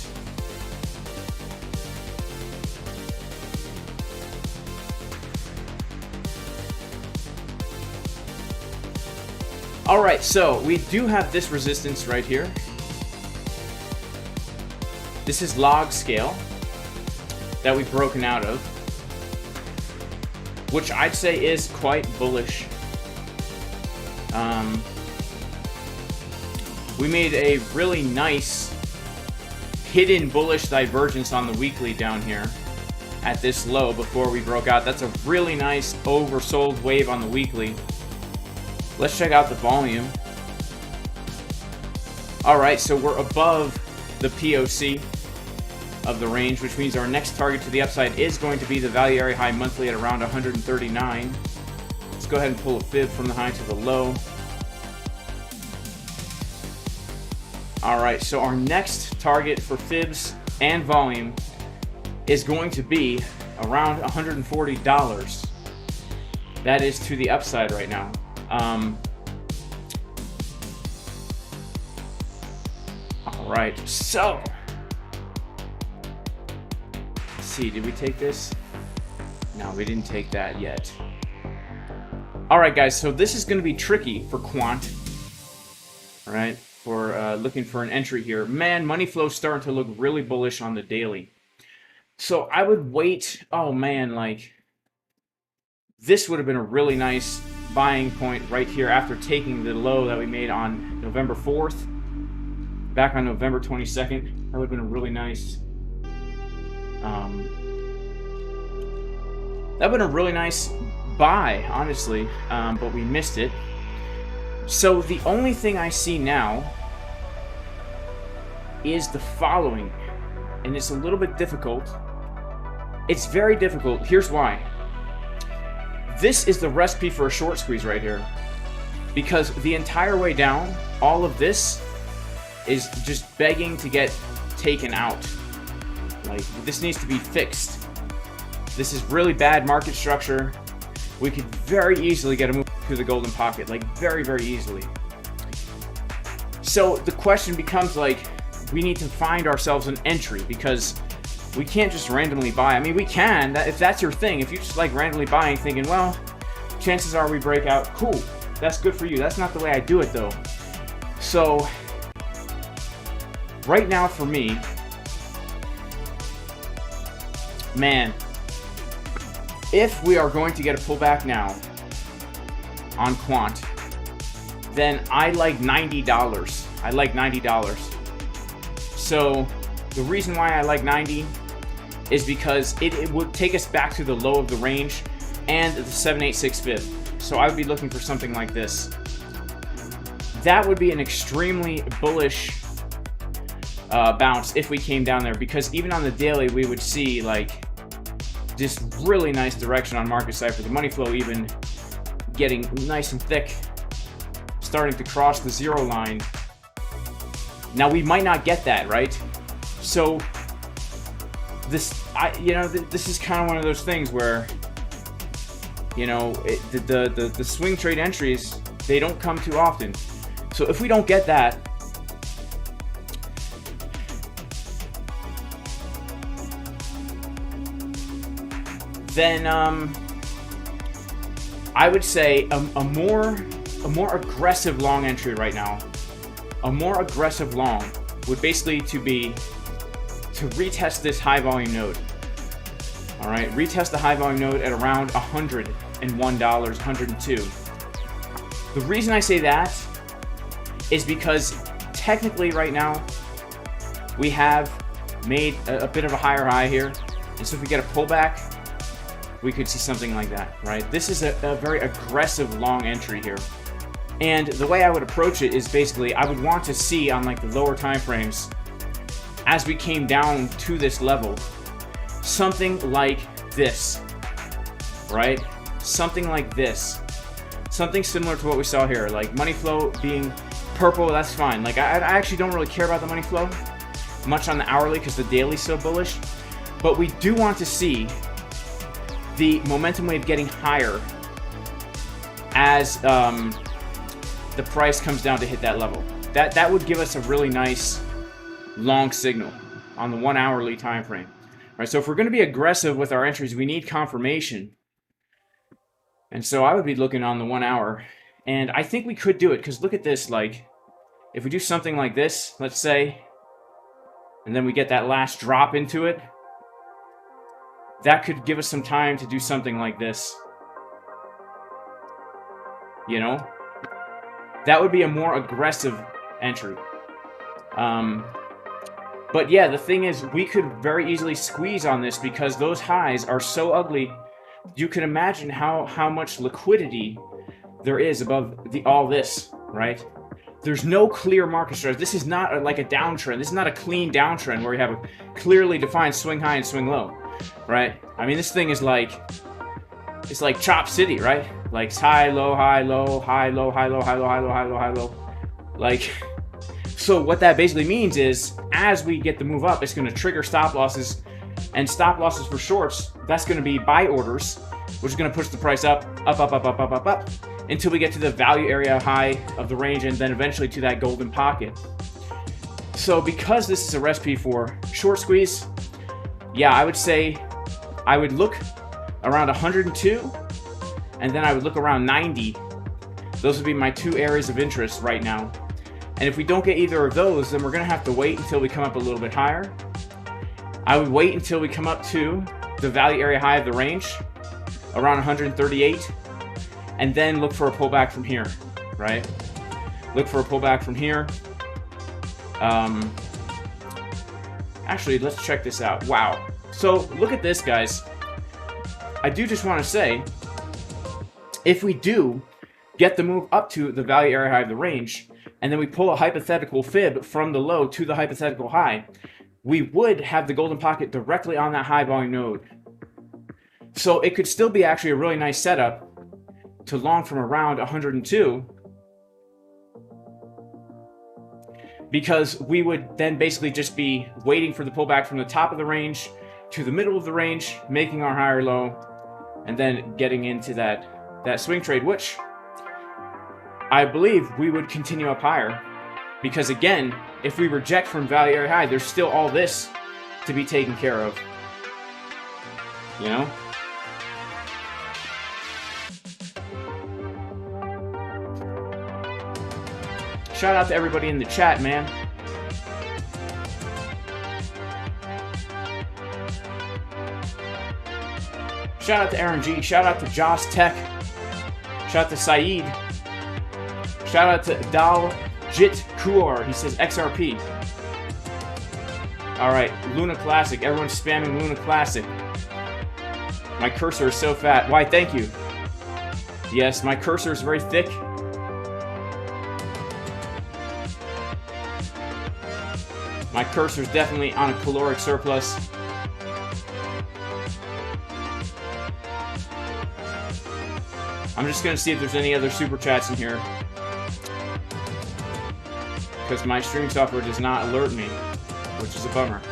Alright, so we do have this resistance right here. This is log scale that we've broken out of, which I'd say is quite bullish. We made a really nice hidden bullish divergence on the weekly down here at this low before we broke out. That's a really nice oversold wave on the weekly. Let's check out the volume. Alright, so we're above the POC of the range, which means our next target to the upside is going to be the value area high monthly at around 139. Let's go ahead and pull a fib from the high to the low. Alright, so our next target for fibs and volume is going to be around $140. That is to the upside right now. Alright, so let's see, did we take this? No, we didn't take that yet. Alright guys, so this is going to be tricky for Quant. Alright, for looking for an entry here. Man, money flow's starting to look really bullish on the daily. So I would wait. Oh man, like this would have been a really nice buying point right here after taking the low that we made on November 4th. back on November 22nd. That would have been a really nice. That would have been a really nice buy, honestly, but we missed it. So the only thing I see now is the following, and it's a little bit difficult. It's very difficult. Here's why. This is the recipe for a short squeeze right here, because the entire way down, all of this is just begging to get taken out. Like, this needs to be fixed. This is really bad market structure. We could very easily get a move to the golden pocket, like very, very easily. So the question becomes, like, we need to find ourselves an entry, because we can't just randomly buy. I mean, we can, if that's your thing. If you just like randomly buying, thinking, well, chances are we break out, cool, that's good for you. That's not the way I do it, though. So right now for me, man, if we are going to get a pullback now on quant, then I like $90. I like $90. So the reason why I like 90 is because it would take us back to the low of the range and the 786 fib. So I would be looking for something like this. That would be an extremely bullish bounce if we came down there, because even on the daily we would see like just really nice direction on market cipher. The money flow even getting nice and thick, starting to cross the zero line. Now we might not get that, right? So this, this is kind of one of those things where, the swing trade entries, they don't come too often. So if we don't get that, then I would say a more aggressive long entry right now. A more aggressive long would basically to retest this high volume node. All right, retest the high volume node at around $101, 102. The reason I say that is because technically right now we have made a bit of a higher high here, and so if we get a pullback, we could see something like that, right? This is a very aggressive long entry here. And the way I would approach it is basically I would want to see on like the lower time frames, as we came down to this level, something like this, right? Something like this. Something similar to what we saw here, like money flow being purple, that's fine. Like I actually don't really care about the money flow much on the hourly because the daily's so bullish, but we do want to see the momentum wave getting higher as the price comes down to hit that level. That would give us a really nice long signal on the 1 hourly time frame. Right, so if we're going to be aggressive with our entries, we need confirmation. And so I would be looking on the 1 hour, and I think we could do it, because look at this, like if we do something like this, let's say, and then we get that last drop into it, that could give us some time to do something like this. That would be a more aggressive entry. But yeah, the thing is, we could very easily squeeze on this because those highs are so ugly. You can imagine how much liquidity there is above all this, right? There's no clear market structure. This is not like a downtrend. This is not a clean downtrend where you have a clearly defined swing high and swing low, right? I mean, this thing is like, it's like Chop City, right? Like high, low, high, low, high, low, high, low, high, low, high, low, high, low, high, low. Like, so what that basically means is, as we get the move up, it's going to trigger stop losses, and stop losses for shorts, that's going to be buy orders, which is going to push the price up, until we get to the value area high of the range, and then eventually to that golden pocket. So because this is a recipe for short squeeze, yeah, I would say I would look around 102, and then I would look around 90. Those would be my two areas of interest right now. And if we don't get either of those, then we're going to have to wait until we come up a little bit higher. I would wait until we come up to the value area high of the range, around 138, and then look for a pullback from here, right? Look for a pullback from here. Actually, let's check this out. Wow. So look at this, guys. I do just want to say, if we do get the move up to the value area high of the range, and then we pull a hypothetical fib from the low to the hypothetical high, we would have the golden pocket directly on that high volume node. So it could still be actually a really nice setup to long from around 102, because we would then basically just be waiting for the pullback from the top of the range to the middle of the range, making our higher low, and then getting into that swing trade, which I believe we would continue up higher. Because again, if we reject from value area high, there's still all this to be taken care of. You know? Shout out to everybody in the chat, man. Shout out to Aaron G. Shout out to Joss Tech. Shout out to Saeed. Shout out to Daljit Kuor. He says XRP. Alright, Luna Classic. Everyone's spamming Luna Classic. My cursor is so fat. Why, thank you. Yes, my cursor is very thick. My cursor is definitely on a caloric surplus. I'm just going to see if there's any other super chats in here, because my streaming software does not alert me, which is a bummer.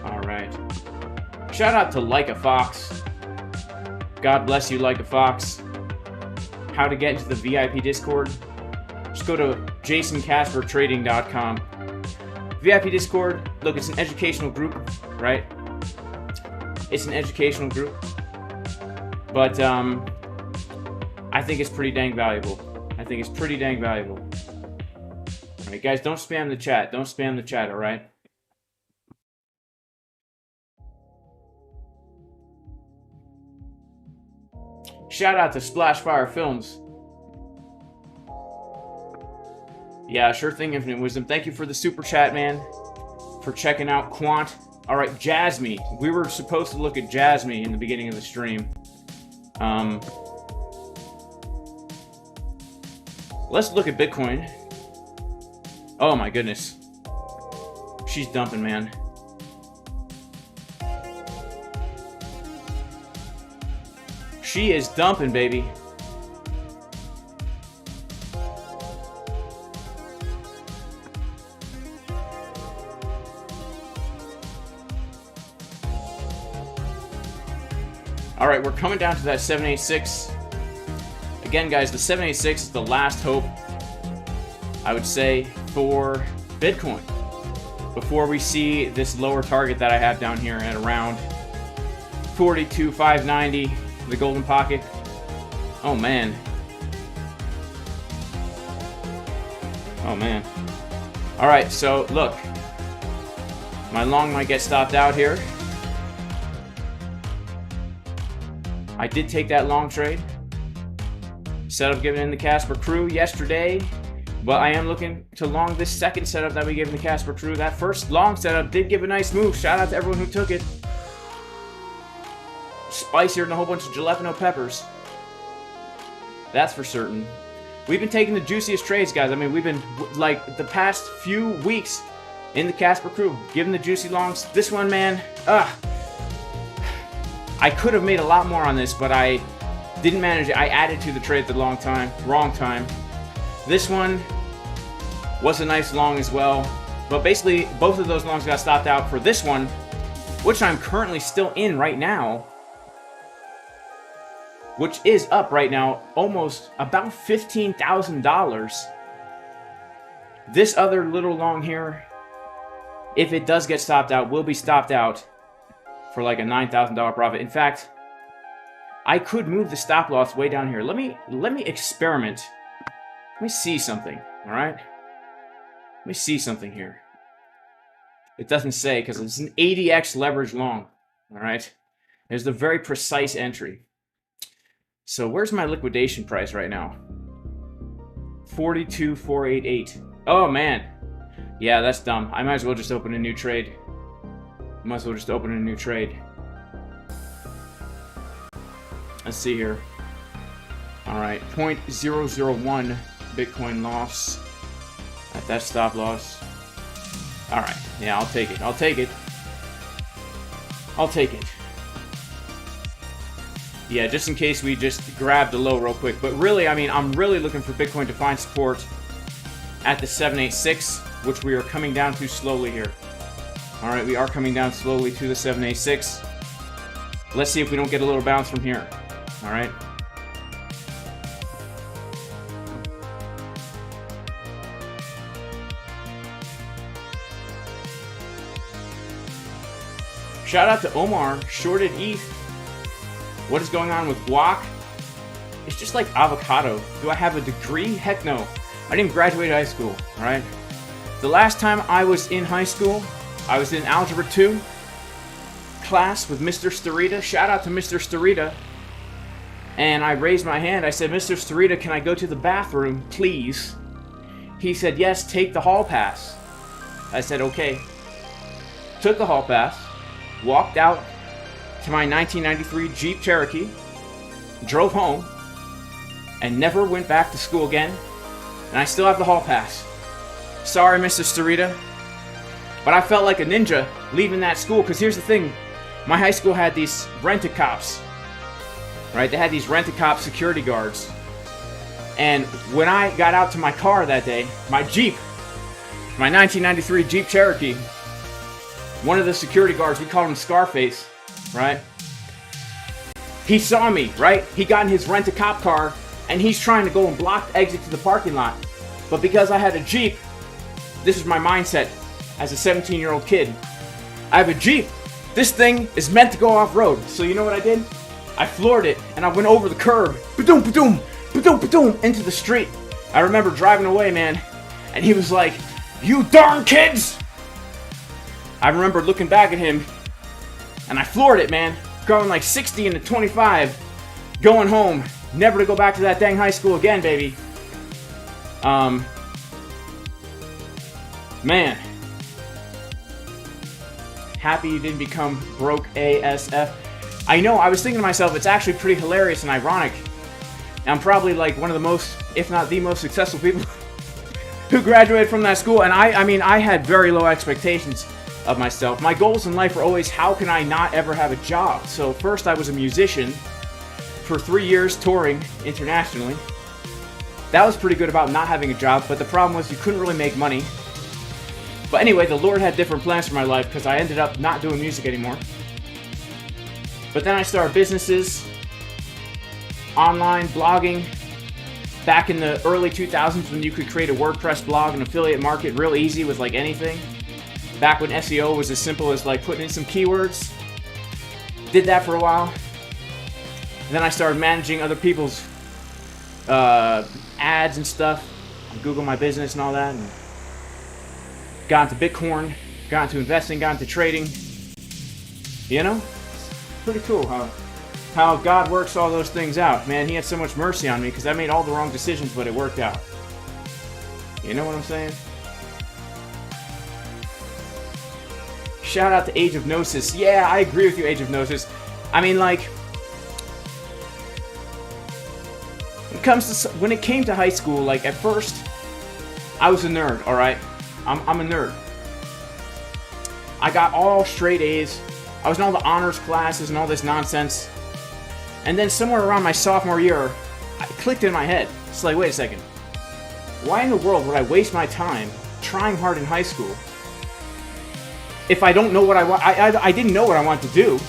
Alright. Shout out to Like a Fox. God bless you, Like a Fox. How to get into the VIP Discord? Just go to jasoncaspertrading.com. VIP Discord, look, it's an educational group, right? It's an educational group. But, I think it's pretty dang valuable. I think it's pretty dang valuable. Alright, guys, don't spam the chat. Don't spam the chat, alright? Shout out to Splashfire Films. Yeah, sure thing, Infinite Wisdom. Thank you for the super chat, man. For checking out Quant. Alright, Jasmine. We were supposed to look at Jasmine in the beginning of the stream. Let's look at Bitcoin. Oh my goodness. She's dumping, man. She is dumping, baby. All right, we're coming down to that 786. Again, guys, the 786 is the last hope, I would say, for Bitcoin, before we see this lower target that I have down here at around 42,590, the golden pocket. Oh man. Oh man. All right, so look, my long might get stopped out here. I did take that long trade. Setup given in the Casper crew yesterday, but I am looking to long this second setup that we gave in the Casper crew. That first long setup did give a nice move. Shout out to everyone who took it. Spicier than a whole bunch of jalapeno peppers. That's for certain. We've been taking the juiciest trades, guys. I mean, we've been, like, the past few weeks in the Casper crew, giving the juicy longs. This one, man, I could have made a lot more on this, but I didn't manage it. I added to the trade at the wrong time. This one was a nice long as well. But basically, both of those longs got stopped out for this one, which I'm currently still in right now, which is up right now almost about $15,000. This other little long here, if it does get stopped out, will be stopped out for like a $9,000 profit. In fact, I could move the stop loss way down here. Let me experiment. Let me see something, all right? Let me see something here. It doesn't say because it's an 80x leverage long. All right. There's the very precise entry. So where's my liquidation price right now? 42,488. Oh man. Yeah, that's dumb. I might as well just open a new trade. Might as well just open a new trade. Let's see here. All right, 0.001 Bitcoin loss at that stop loss. All right, yeah, I'll take it. I'll take it. I'll take it. Yeah, just in case we just grab the low real quick. But really, I mean, I'm really looking for Bitcoin to find support at the 786, which we are coming down to slowly here. All right, we are coming down slowly to the 786. Let's see if we don't get a little bounce from here. All right. Shout out to Omar, shorted ETH. What is going on with guac? It's just like avocado. Do I have a degree? Heck no. I didn't graduate high school, all right? The last time I was in high school, I was in Algebra 2 class with Mr. Starita. Shout out to Mr. Starita. And I raised my hand. I said, Mr. Starita, can I go to the bathroom, please? He said, yes, take the hall pass. I said, okay. Took the hall pass, walked out to my 1993 Jeep Cherokee, drove home, and never went back to school again. And I still have the hall pass. Sorry, Mr. Starita. But I felt like a ninja leaving that school, because here's the thing. My high school had these rent-a-cops. Right? They had these rent-a-cop security guards. And when I got out to my car that day, my Jeep, my 1993 Jeep Cherokee, one of the security guards, we called him Scarface, right? He saw me, right? He got in his rent-a-cop car, and he's trying to go and block the exit to the parking lot. But because I had a Jeep, this is my mindset as a 17-year-old kid. I have a Jeep. This thing is meant to go off-road. So you know what I did? I floored it, and I went over the curb, ba-doom, ba-doom, ba-doom, ba-doom, into the street. I remember driving away, man, and he was like, you darn kids! I remember looking back at him, and I floored it, man, going like 60 into 25, going home, never to go back to that dang high school again, baby. Man. Happy you didn't become broke ASF. I know, I was thinking to myself, it's actually pretty hilarious and ironic. I'm probably like one of the most, if not the most successful people who graduated from that school. And I mean, I had very low expectations of myself. My goals in life were always, how can I not ever have a job? So first I was a musician for 3 years touring internationally. That was pretty good about not having a job, but the problem was you couldn't really make money. But anyway, the Lord had different plans for my life because I ended up not doing music anymore. But then I started businesses, online blogging, back in the early 2000s when you could create a WordPress blog and affiliate market real easy with like anything. Back when SEO was as simple as like putting in some keywords. Did that for a while. And then I started managing other people's ads and stuff on Google My Business and all that. And got into Bitcoin, got into investing, got into trading. You know? Pretty cool how God works all those things out. Man, he had so much mercy on me because I made all the wrong decisions, but it worked out. You know what I'm saying? Shout out to Age of Gnosis. Yeah, I agree with you, Age of Gnosis. I mean, like, when it came to high school, like at first, I was a nerd, all right? I'm a nerd. I got all straight A's. I was in all the honors classes and all this nonsense. And then somewhere around my sophomore year, it clicked in my head. It's like, wait a second. Why in the world would I waste my time trying hard in high school if I don't know what I want? I didn't know what I wanted to do.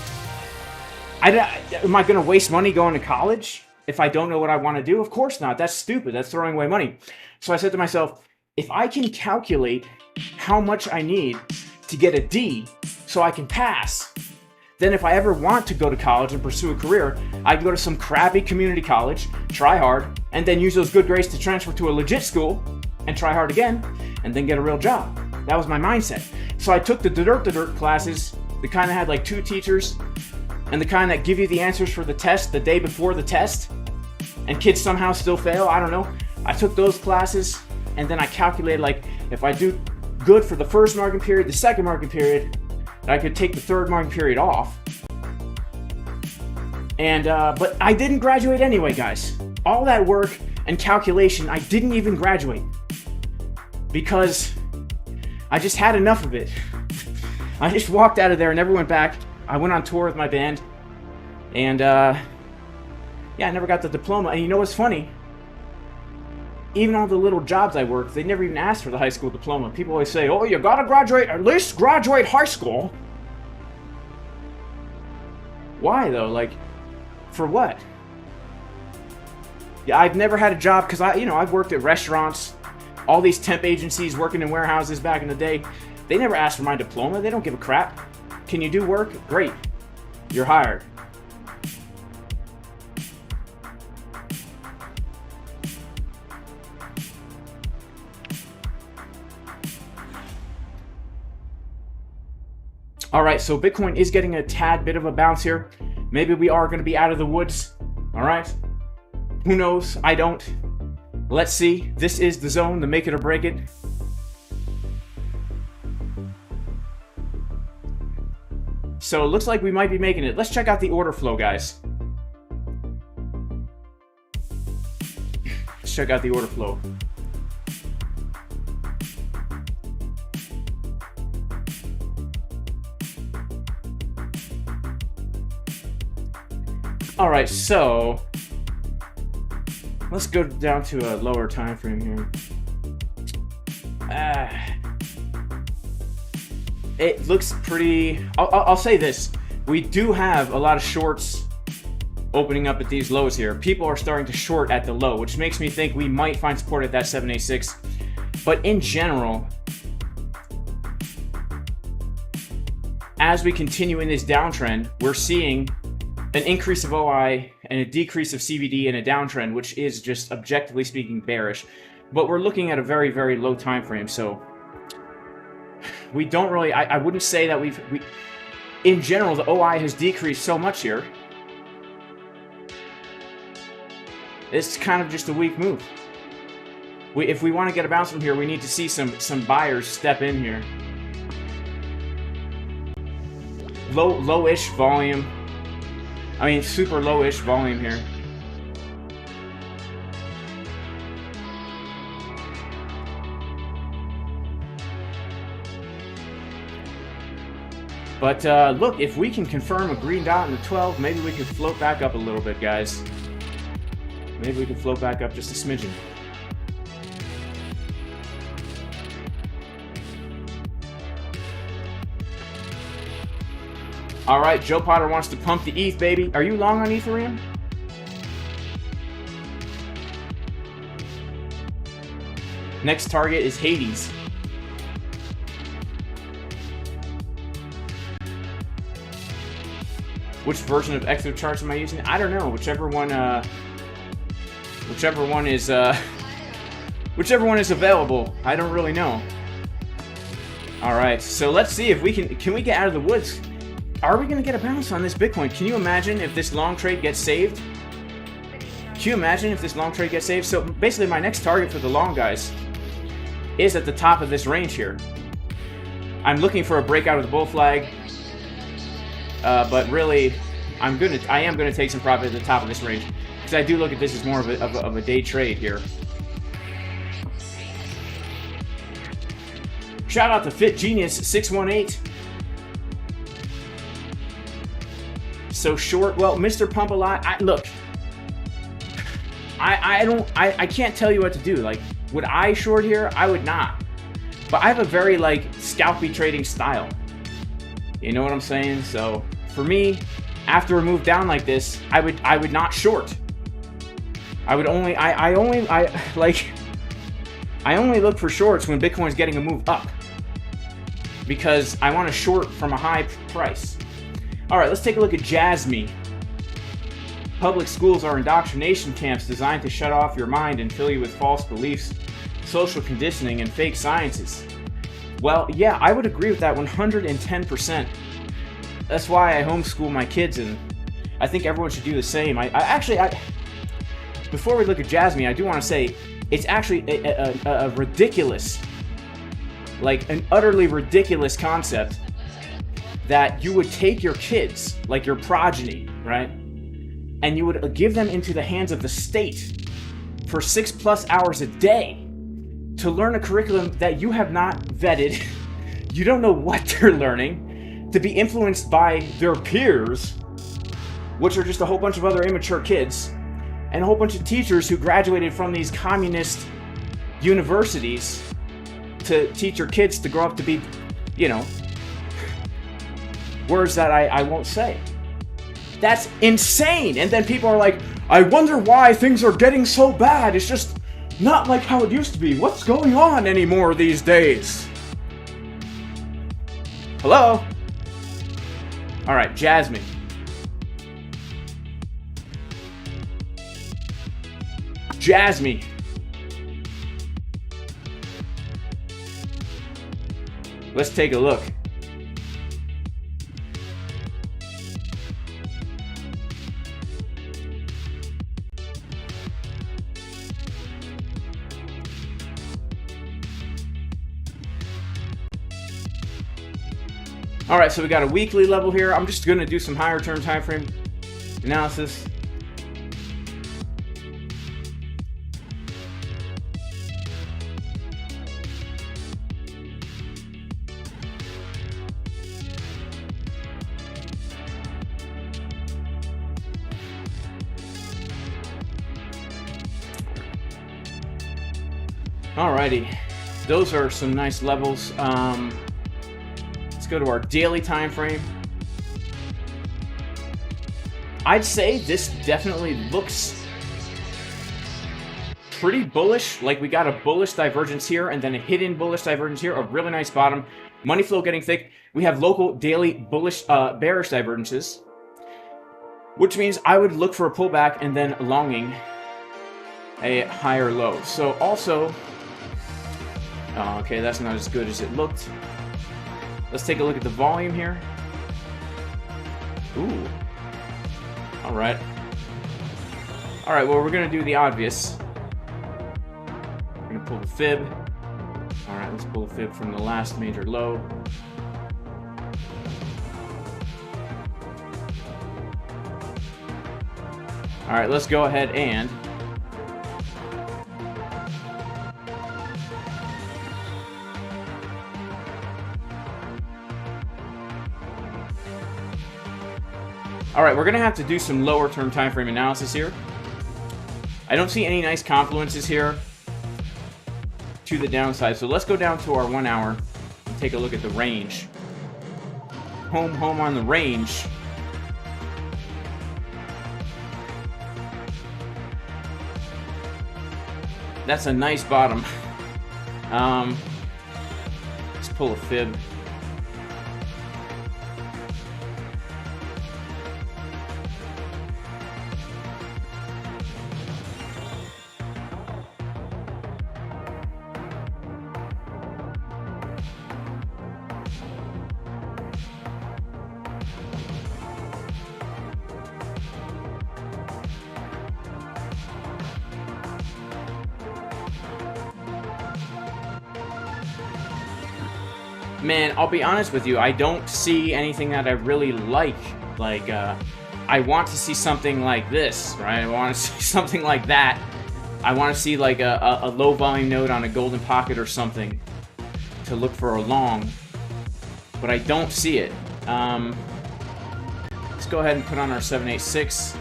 Am I going to waste money going to college if I don't know what I want to do? Of course not. That's stupid. That's throwing away money. So I said to myself, if I can calculate how much I need to get a D so I can pass, then if I ever want to go to college and pursue a career, I can go to some crappy community college, try hard, and then use those good grades to transfer to a legit school and try hard again, and then get a real job. That was my mindset. So I took the dirt classes the kind that had like 2 teachers, and the kind that give you the answers for the test the day before the test, and kids somehow still fail. I don't know. I took those classes, and then I calculated, like, if I do good for the first marking period, the second marking period, I could take the third marking period off. And but I didn't graduate anyway, guys. All that work and calculation, I didn't even graduate because I just had enough of it. I just walked out of there and never went back. I went on tour with my band, and yeah, I never got the diploma. And you know what's funny? Even all the little jobs I worked, they never even asked for the high school diploma. People always say, oh, you gotta graduate, at least graduate high school. Why though? Like, for what? Yeah, I've never had a job because I've worked at restaurants, all these temp agencies working in warehouses back in the day. They never asked for my diploma. They don't give a crap. Can you do work? Great. You're hired. All right, so Bitcoin is getting a tad bit of a bounce here. Maybe we are going to be out of the woods. All right. Who knows? I don't. Let's see. This is the zone, the make it or break it. So it looks like we might be making it. Let's check out the order flow, guys. Let's check out the order flow. All right, so let's go down to a lower time frame here. It looks pretty. I'll say this: we do have a lot of shorts opening up at these lows here. People are starting to short at the low, which makes me think we might find support at that 786. But in general, as we continue in this downtrend, we're seeing an increase of OI and a decrease of CBD in a downtrend, which is just objectively speaking bearish. But we're looking at a very, very low time frame, so we don't really. I wouldn't say that we. In general, the OI has decreased so much here. It's kind of just a weak move. If we want to get a bounce from here, we need to see some buyers step in here. Low-ish volume. I mean, super low-ish volume here. But look, if we can confirm a green dot in the 12, maybe we can float back up a little bit, guys. Maybe we can float back up just a smidgen. All right, Joe Potter wants to pump the ETH, baby. Are you long on Ethereum? Next target is Hades. Which version of ExoCharts am I using? I don't know. Whichever one is available. I don't really know. All right, so let's see if we can we get out of the woods? Are we going to get a bounce on this Bitcoin? Can you imagine if this long trade gets saved? Can you imagine if this long trade gets saved? So basically my next target for the long, guys, is at the top of this range here. I'm looking for a breakout of the bull flag. But really, I am gonna take some profit at the top of this range because I do look at this as more of a day trade here. Shout out to Fit Genius 618. So short. Well, Mr. Pump a Lot. Look, I can't tell you what to do. Like, would I short here? I would not. But I have a very scalpy trading style. You know what I'm saying? So for me, after a move down like this, I would not short. I would only I only look for shorts when Bitcoin's getting a move up, because I want to short from a high price. All right, let's take a look at Jasmy. Public schools are indoctrination camps designed to shut off your mind and fill you with false beliefs, social conditioning, and fake sciences. Well, yeah, I would agree with that 110%. That's why I homeschool my kids, and I think everyone should do the same. Before we look at Jasmine, I do want to say it's actually a ridiculous, like an utterly ridiculous concept that you would take your kids, like your progeny, right? And you would give them into the hands of the state for 6+ hours a day to learn a curriculum that you have not vetted. You don't know what they're learning, to be influenced by their peers, which are just a whole bunch of other immature kids, and a whole bunch of teachers who graduated from these communist universities to teach your kids to grow up to be, you know, words that I won't say. That's insane. And then people are like, I wonder why things are getting so bad. It's just not like how it used to be. What's going on anymore these days? Hello? All right, Jasmine. Jasmine. Let's take a look. All right, so we got a weekly level here. I'm just going to do some higher term time frame analysis. Alrighty, those are some nice levels. Let's go to our daily time frame. I'd say this definitely looks pretty bullish. Like we got a bullish divergence here and then a hidden bullish divergence here, a really nice bottom. Money flow getting thick. We have local daily bullish bearish divergences, which means I would look for a pullback and then longing a higher low. So also, okay, that's not as good as it looked. Let's take a look at the volume here. Ooh. All right. All right, well, we're going to do the obvious. We're going to pull the fib. All right, let's pull the fib from the last major low. All right, let's go ahead and Alright, we're going to have to do some lower term time frame analysis here. I don't see any nice confluences here to the downside, so let's go down to our 1 hour and take a look at the range. Home on the range. That's a nice bottom. Let's pull a fib. Man, I'll be honest with you, I don't see anything that I really like. Like, I want to see something like this, right? I want to see something like that. I want to see like a low volume node on a golden pocket or something to look for a long, but I don't see it. Let's go ahead and put on our 786.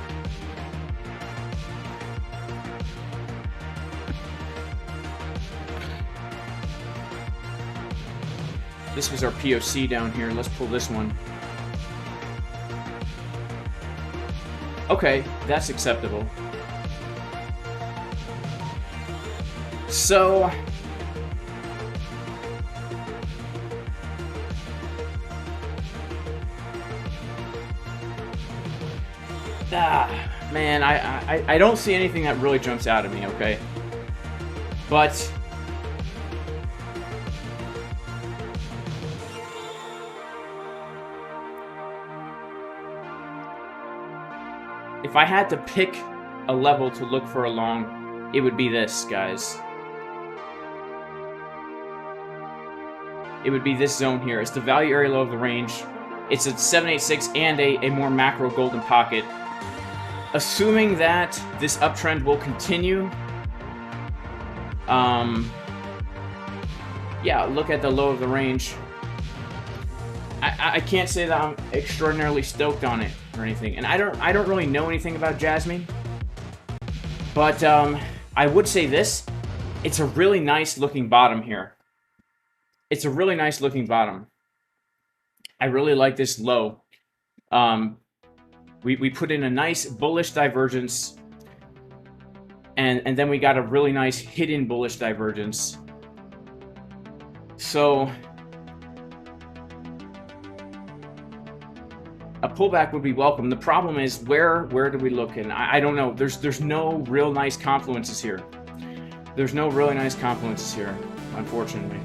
This was our POC down here. Let's pull this one. Okay, that's acceptable. So, man, I don't see anything that really jumps out at me, okay? But if I had to pick a level to look for a long, it would be this, guys. It would be this zone here. It's the value area low of the range. It's a 786 and a more macro golden pocket. Assuming that this uptrend will continue, yeah, look at the low of the range. I can't say that I'm extraordinarily stoked on it or anything, and I don't really know anything about Jasmine, but I would say this: it's a really nice looking bottom here. It's a really nice looking bottom. I really like this low. We put in a nice bullish divergence, and then we got a really nice hidden bullish divergence. So a pullback would be welcome. The problem is where do we look? And I don't know. There's no real nice confluences here. There's no really nice confluences here, unfortunately.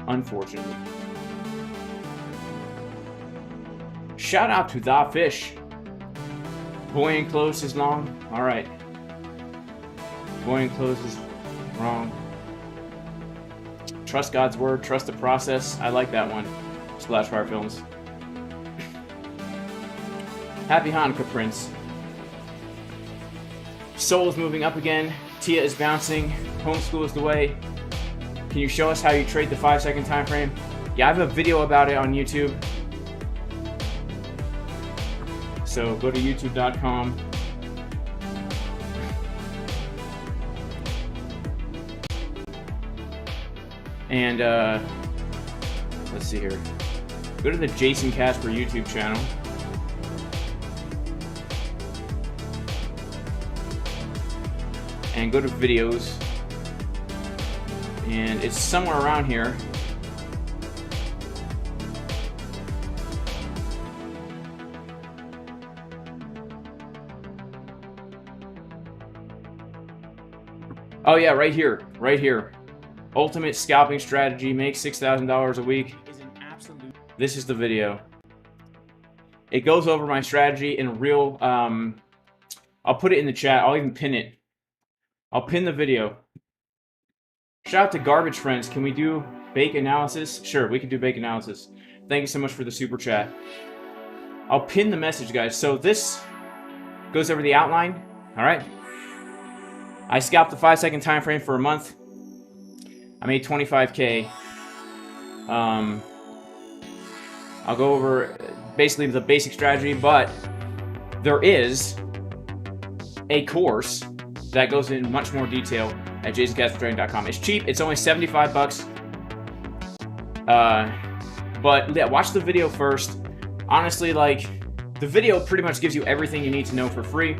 Unfortunately. Shout out to the fish. Boy enclosed is long. All right. Boy enclosed is wrong. Trust God's word. Trust the process. I like that one. Splashfire Films. Happy Hanukkah, Prince. Soul is moving up again. Tia is bouncing. Homeschool is the way. Can you show us how you trade the 5-second time frame? Yeah, I have a video about it on YouTube. So go to youtube.com. And let's see here. Go to the Jason Casper YouTube channel. And go to videos. And it's somewhere around here. Oh yeah, right here, right here. Ultimate scalping strategy, make $6,000 a week. This is the video. It goes over my strategy in real, I'll put it in the chat. I'll even pin it. I'll pin the video. Shout out to Garbage Friends. Can we do bake analysis? Sure, we can do bake analysis. Thank you so much for the super chat. I'll pin the message, guys. So this goes over the outline. All right. I scalped the 5-second time frame for a month. I made 25K. I'll go over basically the basic strategy, but there is a course that goes in much more detail at jasoncaspertrading.com. It's cheap. It's only $75. But yeah, watch the video first. Honestly, like, the video pretty much gives you everything you need to know for free.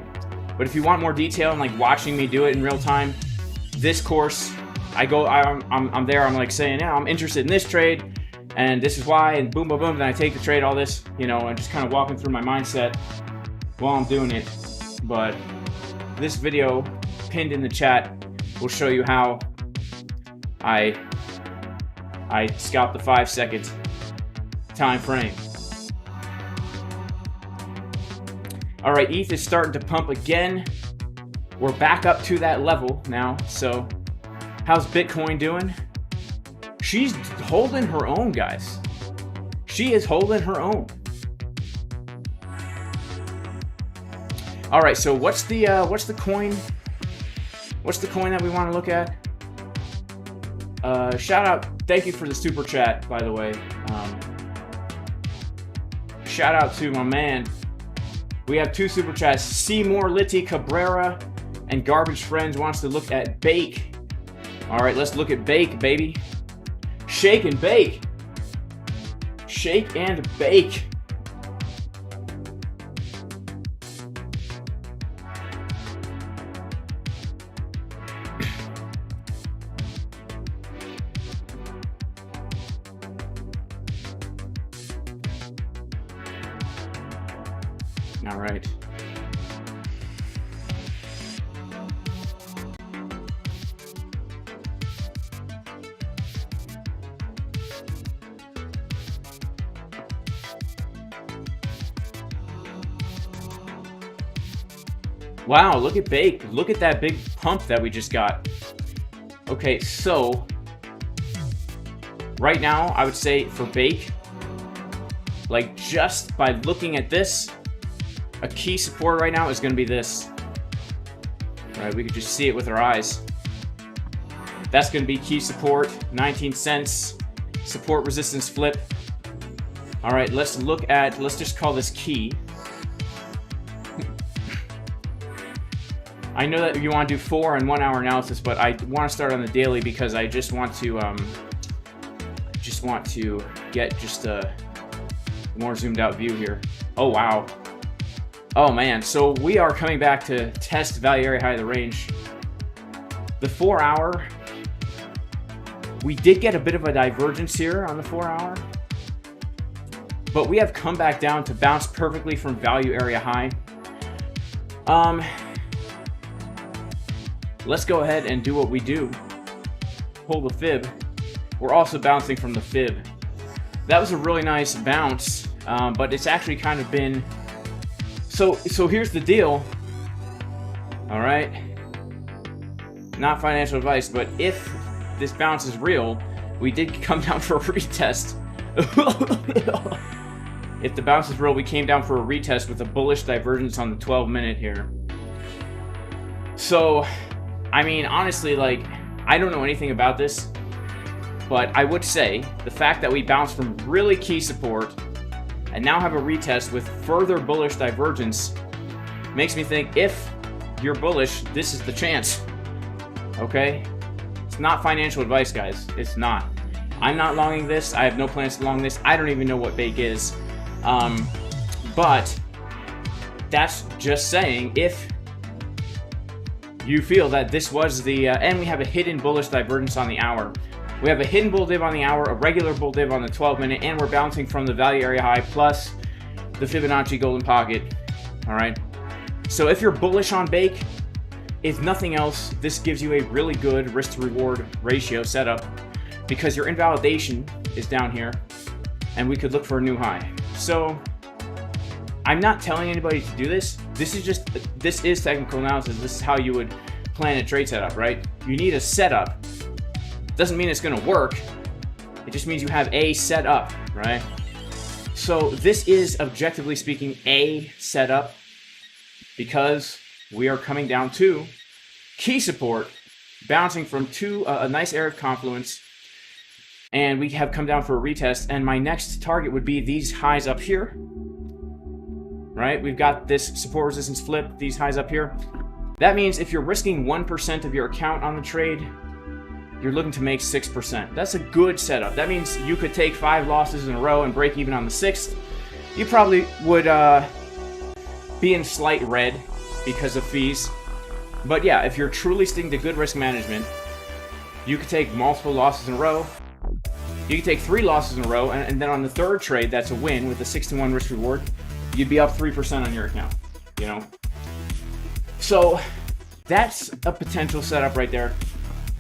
But if you want more detail and like watching me do it in real time, this course, I'm there. I'm like saying, yeah, I'm interested in this trade, and this is why, and boom, boom, boom. Then I take the trade, all this, you know, and just kind of walking through my mindset while I'm doing it. But this video pinned in the chat will show you how I scalp the 5-second time frame. All right, ETH is starting to pump again. We're back up to that level now. So how's Bitcoin doing? She's holding her own, guys. She is holding her own. All right, so what's the coin? What's the coin that we want to look at? Shout out, thank you for the super chat, by the way. Shout out to my man. We have 2 super chats. Seymour Litty Cabrera and Garbage Friends wants to look at Bake. All right, let's look at Bake, baby. Shake and bake. Shake and bake. All right. Wow, look at Bake. Look at that big pump that we just got. Okay, so right now, I would say for Bake, like just by looking at this, a key support right now is going to be this. All right, we could just see it with our eyes. That's going to be key support, 19 cents, support resistance flip. All right, let's just call this key. I know that you want to do 4 and 1 hour analysis, but I want to start on the daily because I just want to get just a more zoomed out view here. Oh wow. Oh man, so we are coming back to test value area high of the range. The 4 hour, we did get a bit of a divergence here on the 4 hour, but we have come back down to bounce perfectly from value area high. Let's go ahead and do what we do. Hold the fib. We're also bouncing from the fib. That was a really nice bounce, but it's actually kind of been... So here's the deal. All right. Not financial advice, but if this bounce is real, we did come down for a retest. If the bounce is real, we came down for a retest with a bullish divergence on the 12-minute here. So... I mean, honestly, like, I don't know anything about this, but I would say the fact that we bounced from really key support and now have a retest with further bullish divergence makes me think if you're bullish, this is the chance. Okay? It's not financial advice, guys. It's not. I'm not longing this. I have no plans to long this. I don't even know what Bake is. But that's just saying if you feel that this was the, and we have a hidden bullish divergence on the hour. We have a hidden bull div on the hour, a regular bull div on the 12-minute, and we're bouncing from the value area high plus the Fibonacci golden pocket. All right. So if you're bullish on Bake, if nothing else, this gives you a really good risk to reward ratio setup because your invalidation is down here, and we could look for a new high. So I'm not telling anybody to do this. This is technical analysis. This is how you would plan a trade setup, right? You need a setup. Doesn't mean it's gonna work. It just means you have a setup, right? So this is, objectively speaking, a setup because we are coming down to key support, bouncing from a nice area of confluence, and we have come down for a retest, and my next target would be these highs up here. Right? We've got this support resistance flip, these highs up here. That means if you're risking 1% of your account on the trade, you're looking to make 6%. That's a good setup. That means you could take 5 losses in a row and break even on the 6th. You probably would be in slight red because of fees. But yeah, if you're truly sticking to good risk management, you could take multiple losses in a row. You could take 3 losses in a row, and then on the 3rd trade, that's a win with a 6-to-1 risk reward. You'd be up 3% on your account, you know? So that's a potential setup right there.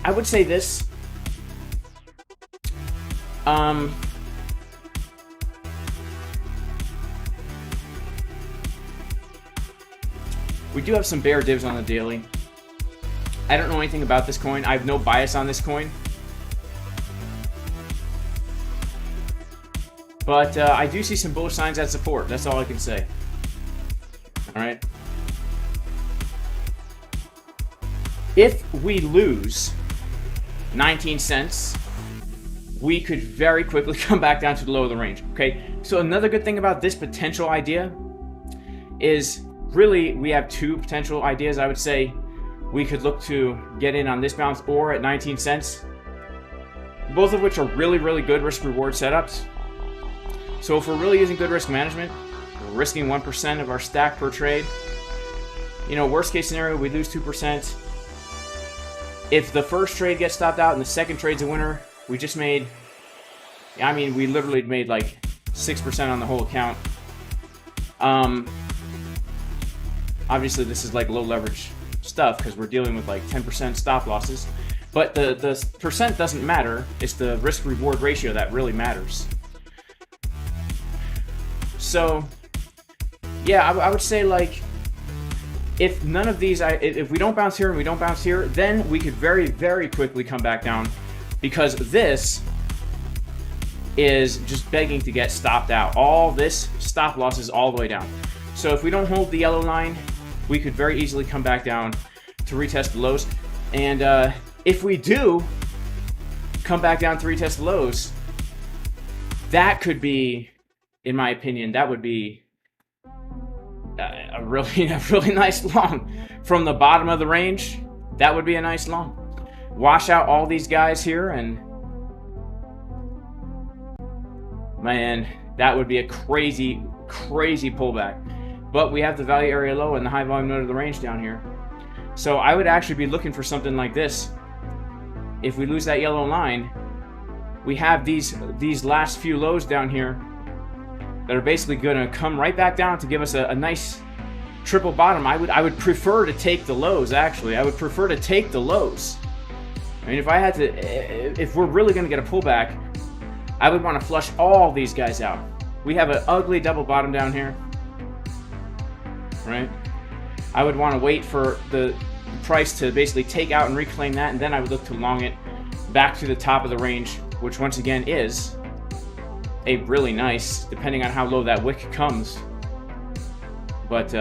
I would say this. We do have some bear divs on the daily. I don't know anything about this coin. I have no bias on this coin. But I do see some bullish signs at support. That's all I can say. All right. If we lose 19 cents, we could very quickly come back down to the low of the range. Okay. So another good thing about this potential idea is really we have 2 potential ideas. I would say we could look to get in on this bounce or at 19 cents, both of which are really, really good risk reward setups. So if we're really using good risk management, we're risking 1% of our stack per trade. You know, worst case scenario, we lose 2%. If the first trade gets stopped out and the second trade's a winner, we just made, I mean, we literally made like 6% on the whole account. Obviously this is like low leverage stuff because we're dealing with like 10% stop losses. But the percent doesn't matter. It's the risk reward ratio that really matters. So, yeah, I would say like if none of these, if we don't bounce here and we don't bounce here, then we could very, very quickly come back down, because this is just begging to get stopped out. All this stop loss is all the way down. So if we don't hold the yellow line, we could very easily come back down to retest the lows. And if we do come back down to retest the lows, that could be, in my opinion, that would be a really nice long. From the bottom of the range, that would be a nice long. Wash out all these guys here, and man, that would be a crazy pullback. But we have the value area low and the high volume node of the range down here. So I would actually be looking for something like this. If we lose that yellow line, we have these last few lows down here that are basically going to come right back down to give us a nice triple bottom. I would prefer to take the lows, actually. I would prefer to take the lows. I mean, if I had to, if we're really going to get a pullback, I would want to flush all these guys out. We have an ugly double bottom down here, right? I would want to wait for the price to basically take out and reclaim that, and then I would look to long it back to the top of the range, which once again is a really nice, depending on how low that wick comes. But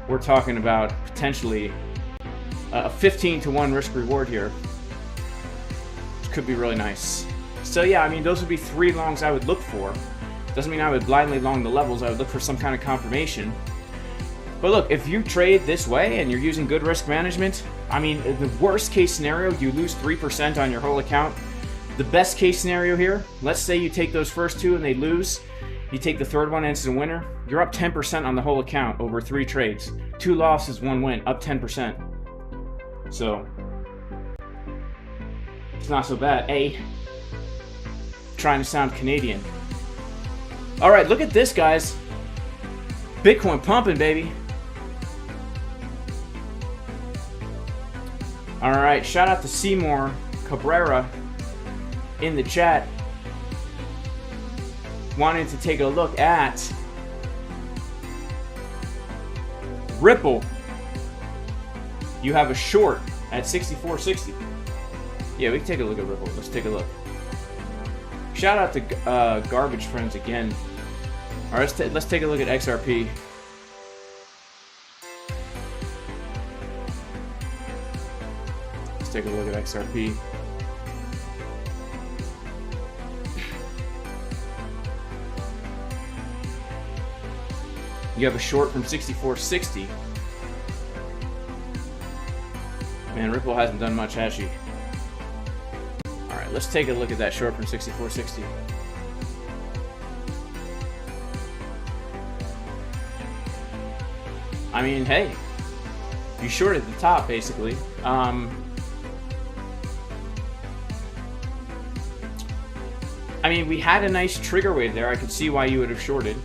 we're talking about potentially a 15-to-1 risk reward here, which could be really nice. So yeah, I mean, those would be 3 longs I would look for. Doesn't mean I would blindly long the levels. I would look for some kind of confirmation. But look, if you trade this way and you're using good risk management, I mean, the worst case scenario, you lose 3% on your whole account. The best case scenario here, let's say you take those first 2 and they lose. You take the third one and it's a winner. You're up 10% on the whole account over 3 trades. 2 losses, 1 win, up 10%. So, it's not so bad. Trying to sound Canadian. All right, look at this, guys. Bitcoin pumping, baby. All right, shout out to Seymour Cabrera in the chat, wanting to take a look at Ripple. You have a short at 64.60. Yeah, we can take a look at Ripple. Let's take a look. Shout out to Garbage Friends again. All right, let's take a look at XRP. Let's take a look at XRP. You have a short from 64.60. Man, Ripple hasn't done much, has she? All right, let's take a look at that short from 64.60. I mean, hey, you shorted the top, basically. I mean, we had a nice trigger wave there. I could see why you would have shorted.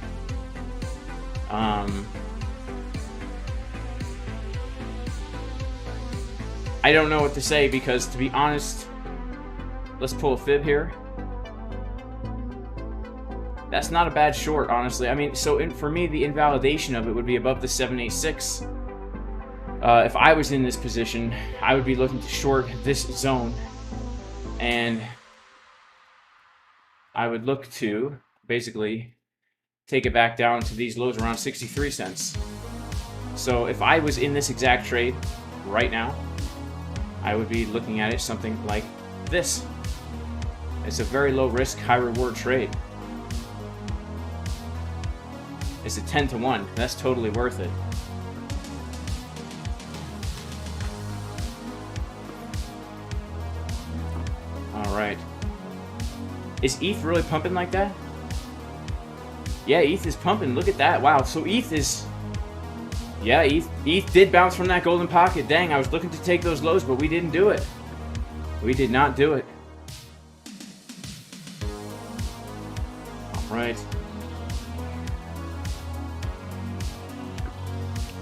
I don't know what to say, because, to be honest, let's pull a fib here. That's not a bad short, honestly. I mean, so for me, the invalidation of it would be above the 786. If I was in this position, I would be looking to short this zone, and I would look to basically take it back down to these lows around 63 cents. So if I was in this exact trade right now, I would be looking at it something like this. It's a very low risk, high reward trade. It's a 10-to-1. That's totally worth it. All right. Is ETH really pumping like that? Yeah, ETH is pumping. Look at that. Wow. So ETH is... Yeah, ETH did bounce from that golden pocket. Dang, I was looking to take those lows, but we didn't do it. We did not do it. All right.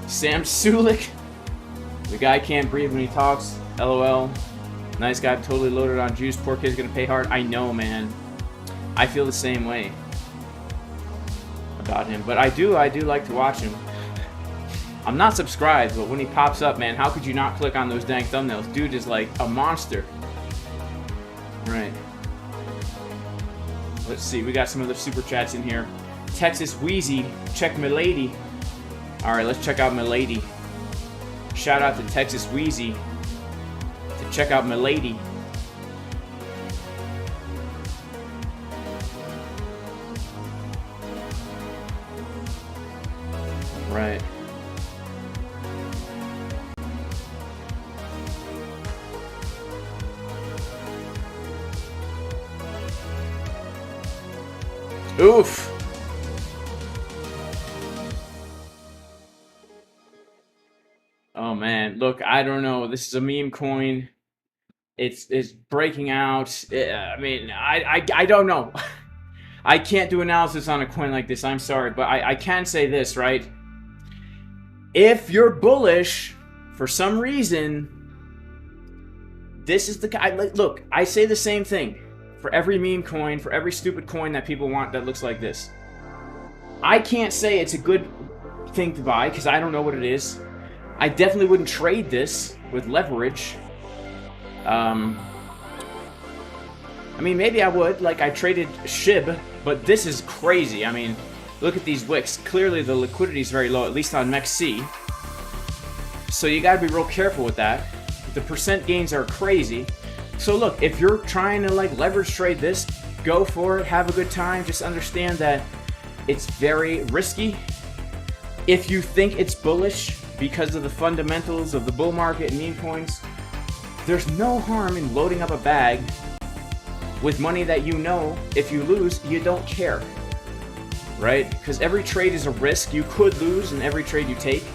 Sam Sulik. The guy can't breathe when he talks. LOL. Nice guy, totally loaded on juice. Poor kid's gonna pay hard. I know, man. I feel the same way about him. But I do like to watch him. I'm not subscribed, but when he pops up, man, how could you not click on those dang thumbnails? Dude is like a monster. All right. Let's see. We got some other super chats in here. Texas Wheezy, check Milady. All right, let's check out Milady. Shout out to Texas Wheezy to check out Milady. Right. Oof. Oh man, look, I don't know. This is a meme coin. It's breaking out. I mean, I don't know. I can't do analysis on a coin like this. I'm sorry, but I can say this, right? If you're bullish for some reason, this is the look. I say the same thing for every meme coin, for every stupid coin that people want that looks like this. I can't say it's a good thing to buy because I don't know what it is. I definitely wouldn't trade this with leverage. I mean, maybe I would. Like, I traded SHIB, but this is crazy. I mean, look at these wicks. Clearly, the liquidity is very low, at least on MEXC. So you got to be real careful with that. The percent gains are crazy. So look, if you're trying to like leverage trade this, go for it. Have a good time. Just understand that it's very risky. If you think it's bullish because of the fundamentals of the bull market and meme coins, there's no harm in loading up a bag with money that you know if you lose, you don't care, right? Because every trade is a risk. You could lose in every trade you take.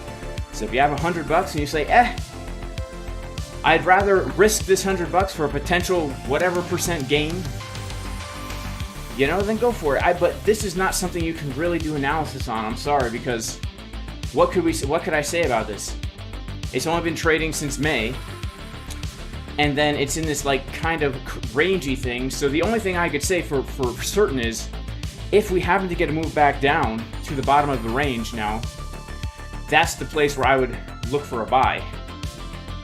So if you have $100 and you say, I'd rather risk this $100 for a potential whatever percent gain, you know, then go for it. But this is not something you can really do analysis on. I'm sorry, because what could I say about this? It's only been trading since May. And then it's in this like kind of rangy thing. So the only thing I could say for certain is if we happen to get a move back down to the bottom of the range now, that's the place where I would look for a buy,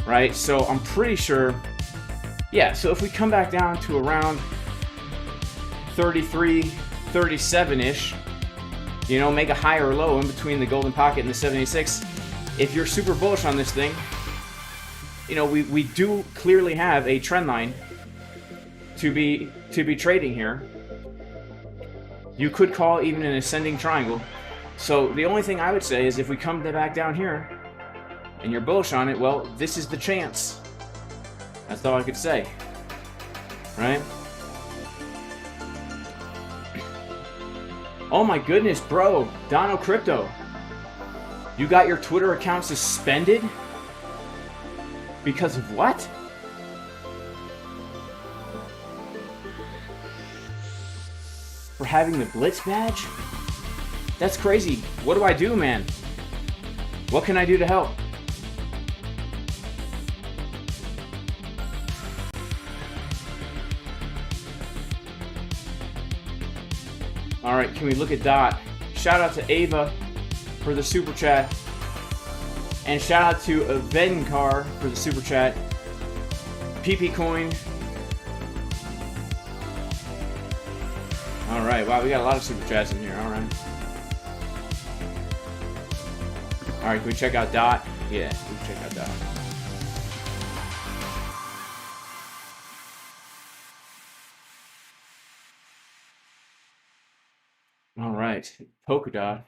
right? So I'm pretty sure, yeah, so if we come back down to around 33, 37-ish, you know, make a high or low in between the golden pocket and the 76, if you're super bullish on this thing, you know, we do clearly have a trend line to be trading here. You could call even an ascending triangle. So the only thing I would say is if we come back down here and you're bullish on it, well, this is the chance. That's all I could say, right? Oh my goodness, bro, Dono Crypto, you got your Twitter account suspended? Because of what? For having the Blitz badge? That's crazy. What do I do, man? What can I do to help? All right, can we look at DOT? Shout out to Ava for the super chat. And shout out to Venkar for the super chat. PP Coin. All right, wow, we got a lot of super chats in here. All right. All right, can we check out DOT? Yeah, we can check out DOT. All right, Polkadot.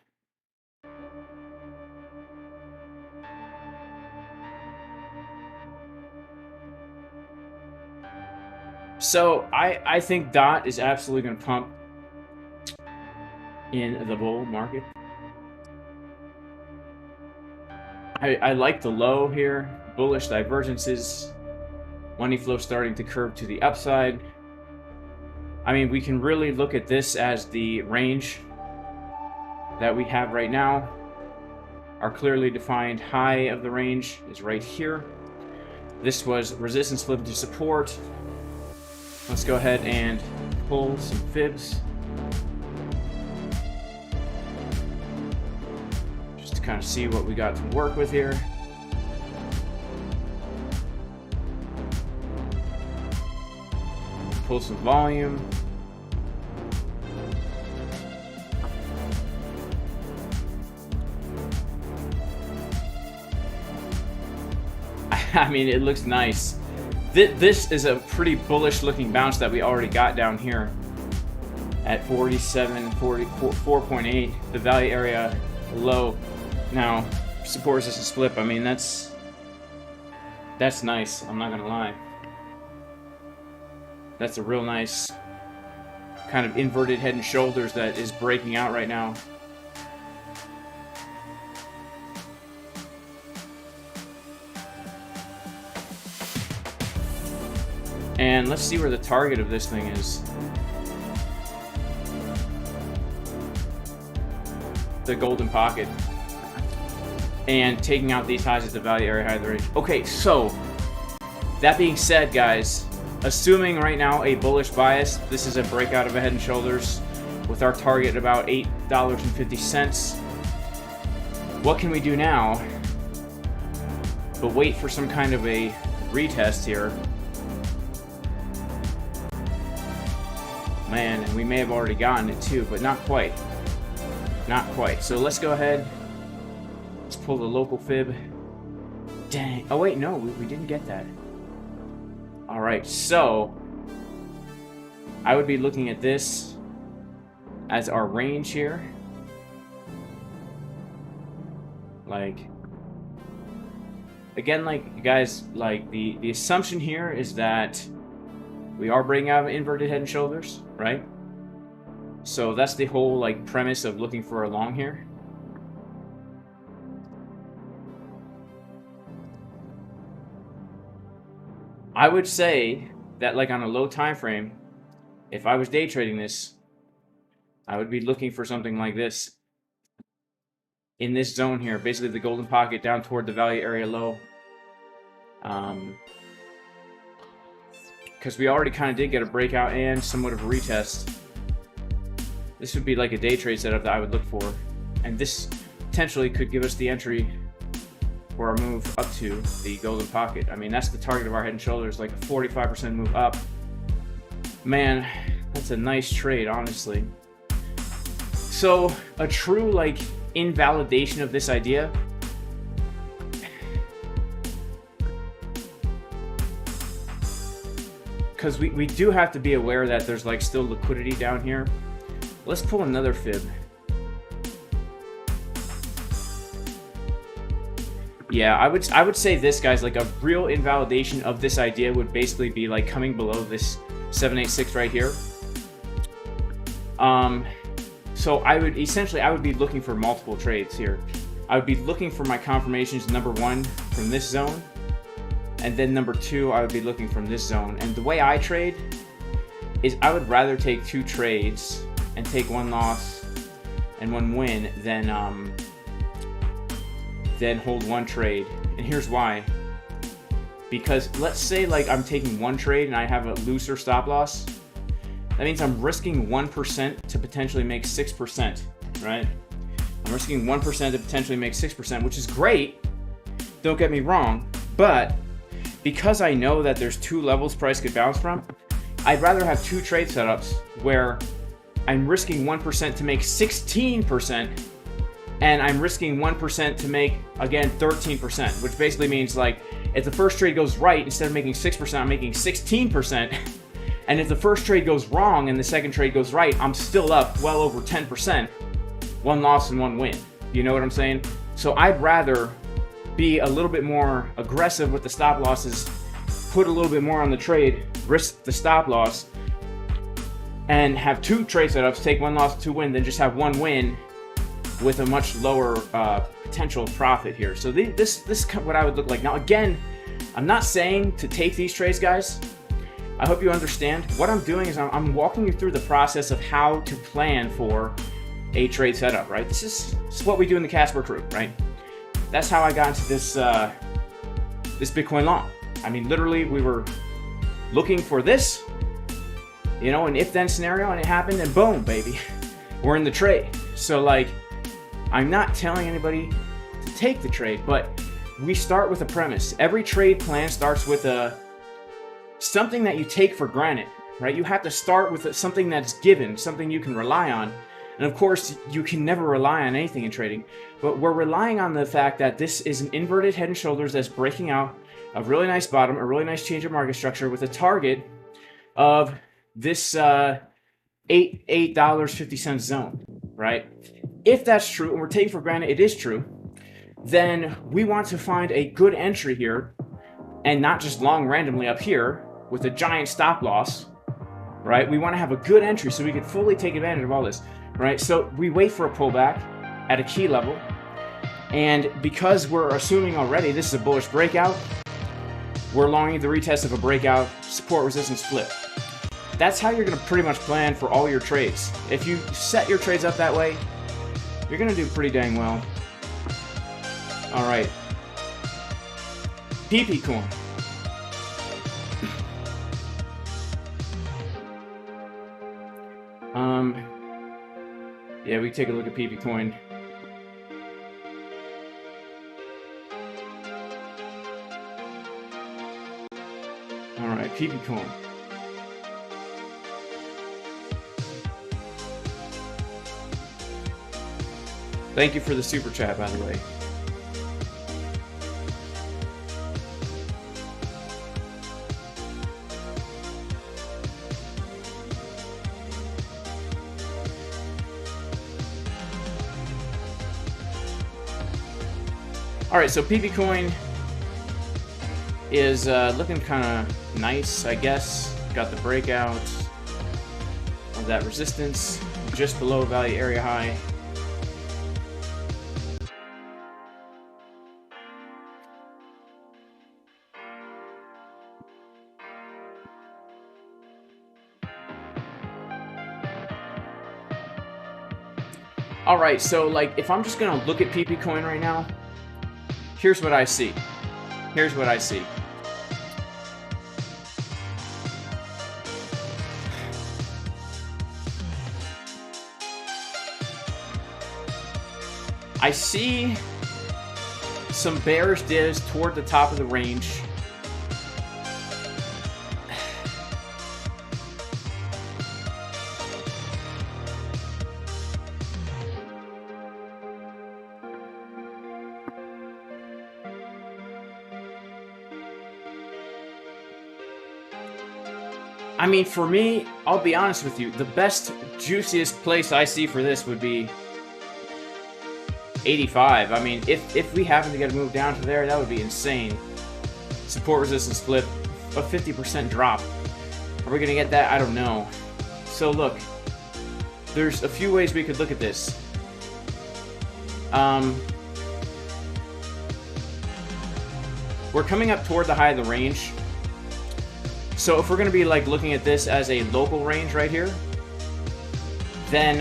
So I think DOT is absolutely going to pump in the bull market. I like the low here, bullish divergences, money flow starting to curve to the upside. I mean, we can really look at this as the range that we have right now. Our clearly defined high of the range is right here. This was resistance flip to support. Let's go ahead and pull some fibs. Just to kind of see what we got to work with here. Pull some volume. I mean, it looks nice. This is a pretty bullish looking bounce that we already got down here at 4.8, the value area low. Now, support resistance flip. I mean, that's nice. I'm not gonna lie. That's a real nice kind of inverted head and shoulders that is breaking out right now. And let's see where the target of this thing is. The golden pocket. And taking out these highs at the value area high of the range. Okay, so that being said, guys, assuming right now a bullish bias, this is a breakout of a head and shoulders with our target at about $8.50. What can we do now but wait for some kind of a retest here? Man, and we may have already gotten it too, but not quite. Not quite. So let's go ahead. Let's pull the local fib. Dang. Oh wait, no, we didn't get that. Alright, so I would be looking at this as our range here. Like, again, like, guys, like, the assumption here is that we are breaking out of inverted head and shoulders, right? So that's the whole, like, premise of looking for a long here. I would say that, like, on a low time frame, if I was day trading this, I would be looking for something like this in this zone here, basically the golden pocket down toward the value area low. Because we already kind of did get a breakout and somewhat of a retest. This would be like a day trade setup that I would look for, and this potentially could give us the entry for our move up to the golden pocket. I mean, that's the target of our head and shoulders, like a 45% move up. Man, that's a nice trade, honestly. So a true, like, invalidation of this idea, because we do have to be aware that there's, like, still liquidity down here. Let's pull another fib. Yeah, I would say this, guys, like, a real invalidation of this idea would basically be like coming below this 786 right here. So I would be looking for multiple trades here. I would be looking for my confirmations, number one, from this zone. And then number two, I would be looking from this zone. And the way I trade is I would rather take two trades and take one loss and one win than hold one trade. And here's why. Because let's say, like, I'm taking one trade and I have a looser stop loss. That means I'm risking 1% to potentially make 6%, right? I'm risking 1% to potentially make 6%, which is great. Don't get me wrong. But because I know that there's two levels price could bounce from, I'd rather have two trade setups where I'm risking 1% to make 16%, and I'm risking 1% to make, again, 13%, which basically means, like, if the first trade goes right, instead of making 6%, I'm making 16%. And if the first trade goes wrong and the second trade goes right, I'm still up well over 10%. One loss and one win. You know what I'm saying? So I'd rather be a little bit more aggressive with the stop losses, put a little bit more on the trade, risk the stop loss, and have two trade setups, take one loss, two win, than just have one win with a much lower potential profit here. So this is what I would look like. Now, again, I'm not saying to take these trades, guys. I hope you understand. What I'm doing is I'm walking you through the process of how to plan for a trade setup, right? This is what we do in the Casper crew, right? That's how I got into this Bitcoin long. I mean, literally, we were looking for this, you know, an if-then scenario, and it happened, and boom, baby, we're in the trade. So, like, I'm not telling anybody take the trade, but we start with a premise. Every trade plan starts with something that you take for granted, right? You have to start with something that's given, something you can rely on. And of course, you can never rely on anything in trading, but we're relying on the fact that this is an inverted head and shoulders that's breaking out a really nice bottom, a really nice change of market structure with a target of this $8.50 zone, right? If that's true, and we're taking for granted it is true, then we want to find a good entry here and not just long randomly up here with a giant stop loss, right? We want to have a good entry so we can fully take advantage of all this, right? So we wait for a pullback at a key level, and because we're assuming already this is a bullish breakout, we're longing the retest of a breakout support resistance flip. That's how you're going to pretty much plan for all your trades. If you set your trades up that way, you're going to do pretty dang well. All right. PP coin. Yeah, we take a look at PP coin. All right, PP coin. Thank you for the super chat, by the way. All right, so PP coin is looking kind of nice, I guess. Got the breakout of that resistance just below value area high. All right, so like if I'm just gonna look at PP coin right now, here's what I see. Here's what I see. I see some bearish divs toward the top of the range. I mean, for me, I'll be honest with you, the best, juiciest place I see for this would be 85. I mean, if we happen to get a move down to there, that would be insane. Support resistance flip, a 50% drop. Are we going to get that? I don't know. So look, there's a few ways we could look at this. We're coming up toward the high of the range. So if we're going to be like looking at this as a local range right here, then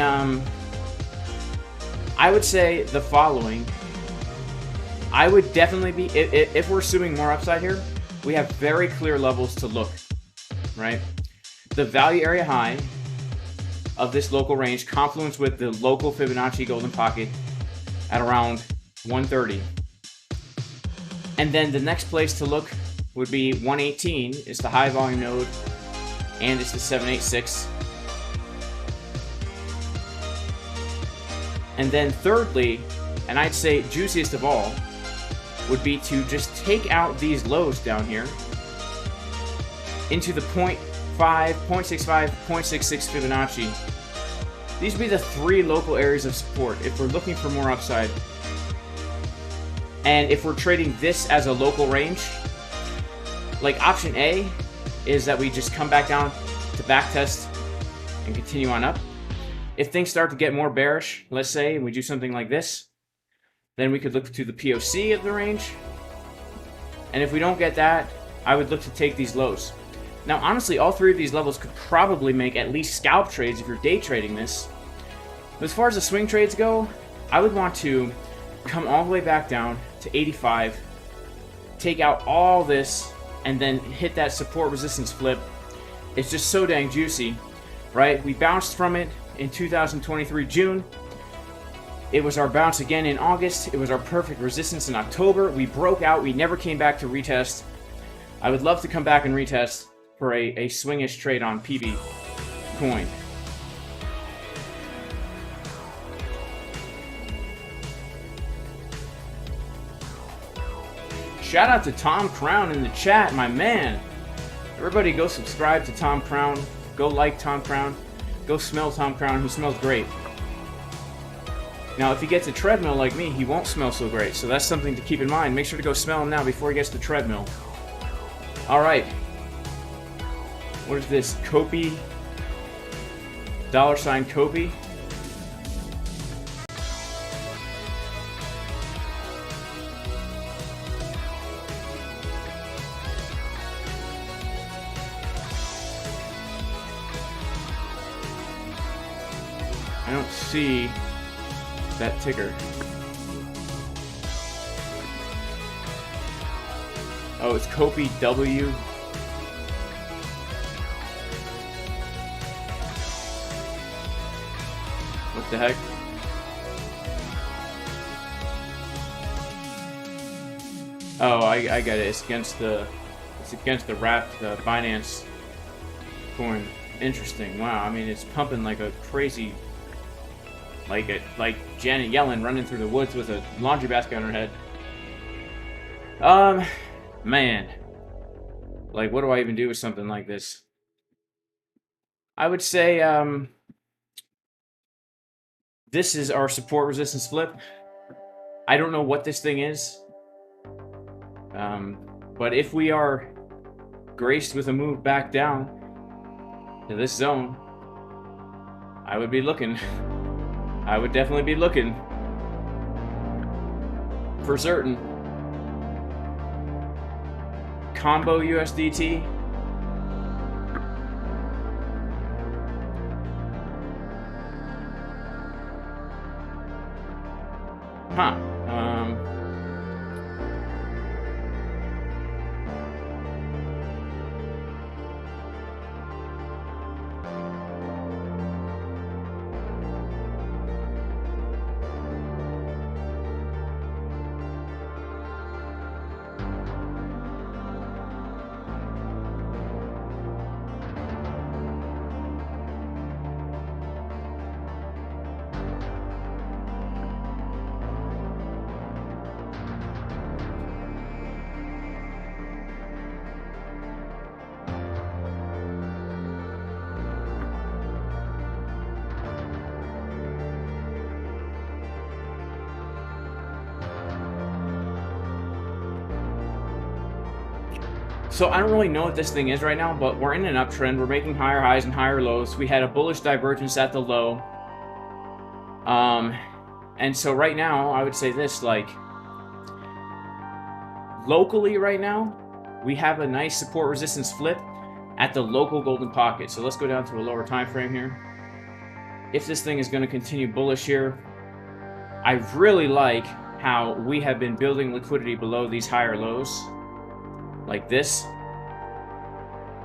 I would say the following. I would definitely be, if we're assuming more upside here, we have very clear levels to look, right? The value area high of this local range confluence with the local Fibonacci golden pocket at around 130. And then the next place to look would be 118. It's the high volume node, and it's the 786. And then thirdly, and I'd say juiciest of all, would be to just take out these lows down here into the 0.5, 0.65, 0.66 Fibonacci. These would be the three local areas of support if we're looking for more upside. And if we're trading this as a local range, like option A is that we just come back down to backtest and continue on up. If things start to get more bearish, let's say, and we do something like this, then we could look to the POC of the range. And if we don't get that, I would look to take these lows. Now, honestly, all three of these levels could probably make at least scalp trades if you're day trading this. But as far as the swing trades go, I would want to come all the way back down to 85, take out all this, and then hit that support resistance flip. It's just so dang juicy, right? We bounced from it in 2023 June. It was our bounce again in August. It was our perfect resistance in October. We broke out. We never came back to retest. I would love to come back and retest for a swingish trade on PB coin. Shout out to Tom Crown in the chat, my man. Everybody go subscribe to Tom Crown. Go like Tom Crown. Go smell Tom Crown. He smells great. Now, if he gets a treadmill like me, he won't smell so great. So that's something to keep in mind. Make sure to go smell him now before he gets the treadmill. All right. What is this? Kopi? $sign Kopi? I don't see that ticker. Oh, it's Kopi W. What the heck? Oh, I get it. It's against the wrapped Binance coin. Interesting. Wow. I mean, it's pumping like a crazy. Like Janet Yellen running through the woods with a laundry basket on her head. Man. Like, what do I even do with something like this? I would say, this is our support resistance flip. I don't know what this thing is. But if we are graced with a move back down to this zone, I would be looking. I would definitely be looking for certain. Combo USDT. Huh. So I don't really know what this thing is right now, but we're in an uptrend. We're making higher highs and higher lows. We had a bullish divergence at the low. And so right now, I would say this, like, locally right now, we have a nice support resistance flip at the local golden pocket. So let's go down to a lower time frame here. If this thing is going to continue bullish here, I really like how we have been building liquidity below these higher lows. Like this,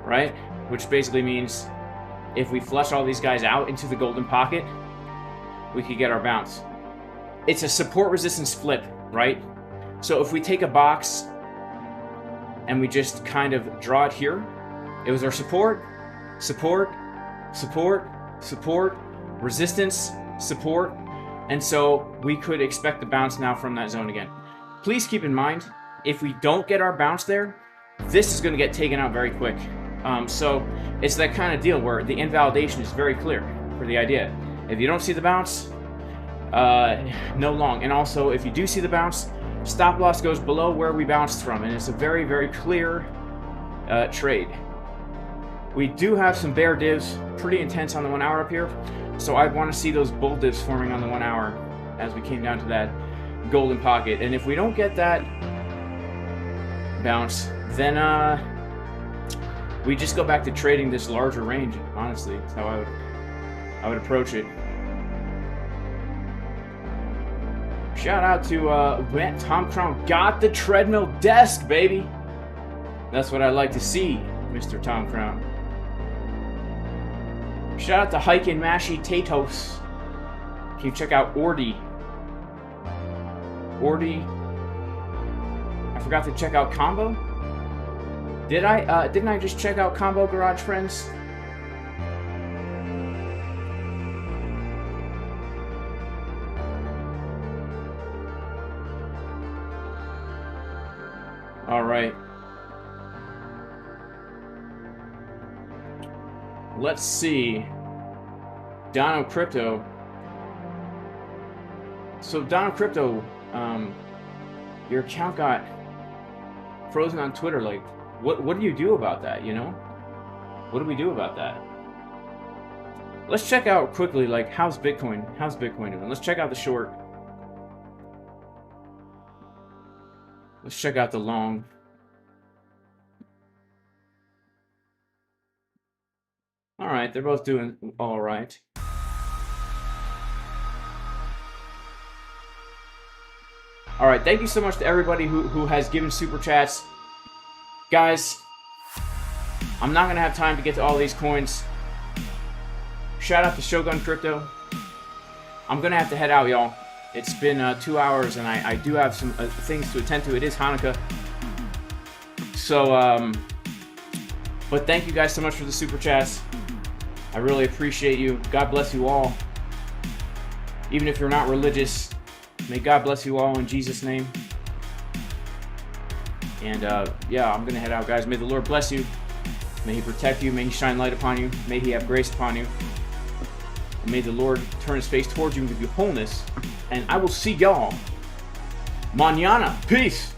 right? Which basically means if we flush all these guys out into the golden pocket, we could get our bounce. It's a support resistance flip, right? So if we take a box and we just kind of draw it here, it was our support, support, support, support, resistance, support, and so we could expect the bounce now from that zone again. Please keep in mind, if we don't get our bounce there, this is going to get taken out very quick. So it's that kind of deal where the invalidation is very clear for the idea. If you don't see the bounce, no long. And also, if you do see the bounce, stop loss goes below where we bounced from, and it's a very, very clear trade. We do have some bear divs, pretty intense on the 1 hour up here, so I want to see those bull divs forming on the 1 hour as we came down to that golden pocket. And if we don't get that bounce, then we just go back to trading this larger range. Honestly, that's how I would approach it. Shout out to Tom Crown. Got the treadmill desk, baby. That's what I like to see, Mr. Tom Crown. Shout out to Hike and Mashy Tatos. Can you check out Ordy Ordy. I forgot to check out Combo. Did I? Didn't I just check out Combo, Garage Friends? All right. Let's see. Dono Crypto. So Dono Crypto, your account got frozen on Twitter. Like, what do you do about that? You know, what do we do about that? Let's check out quickly. Like, how's Bitcoin? How's Bitcoin doing? Let's check out the short. Let's check out the long. All right, they're both doing all right. All right, thank you so much to everybody who has given super chats. Guys, I'm not going to have time to get to all these coins. Shout out to Shogun Crypto. I'm going to have to head out, y'all. It's been 2 hours, and I do have some things to attend to. It is Hanukkah. So, but thank you guys so much for the super chats. I really appreciate you. God bless you all. Even if you're not religious, may God bless you all in Jesus' name. And yeah, I'm going to head out, guys. May the Lord bless you. May He protect you. May He shine light upon you. May He have grace upon you. And may the Lord turn His face towards you and give you wholeness. And I will see y'all mañana. Peace.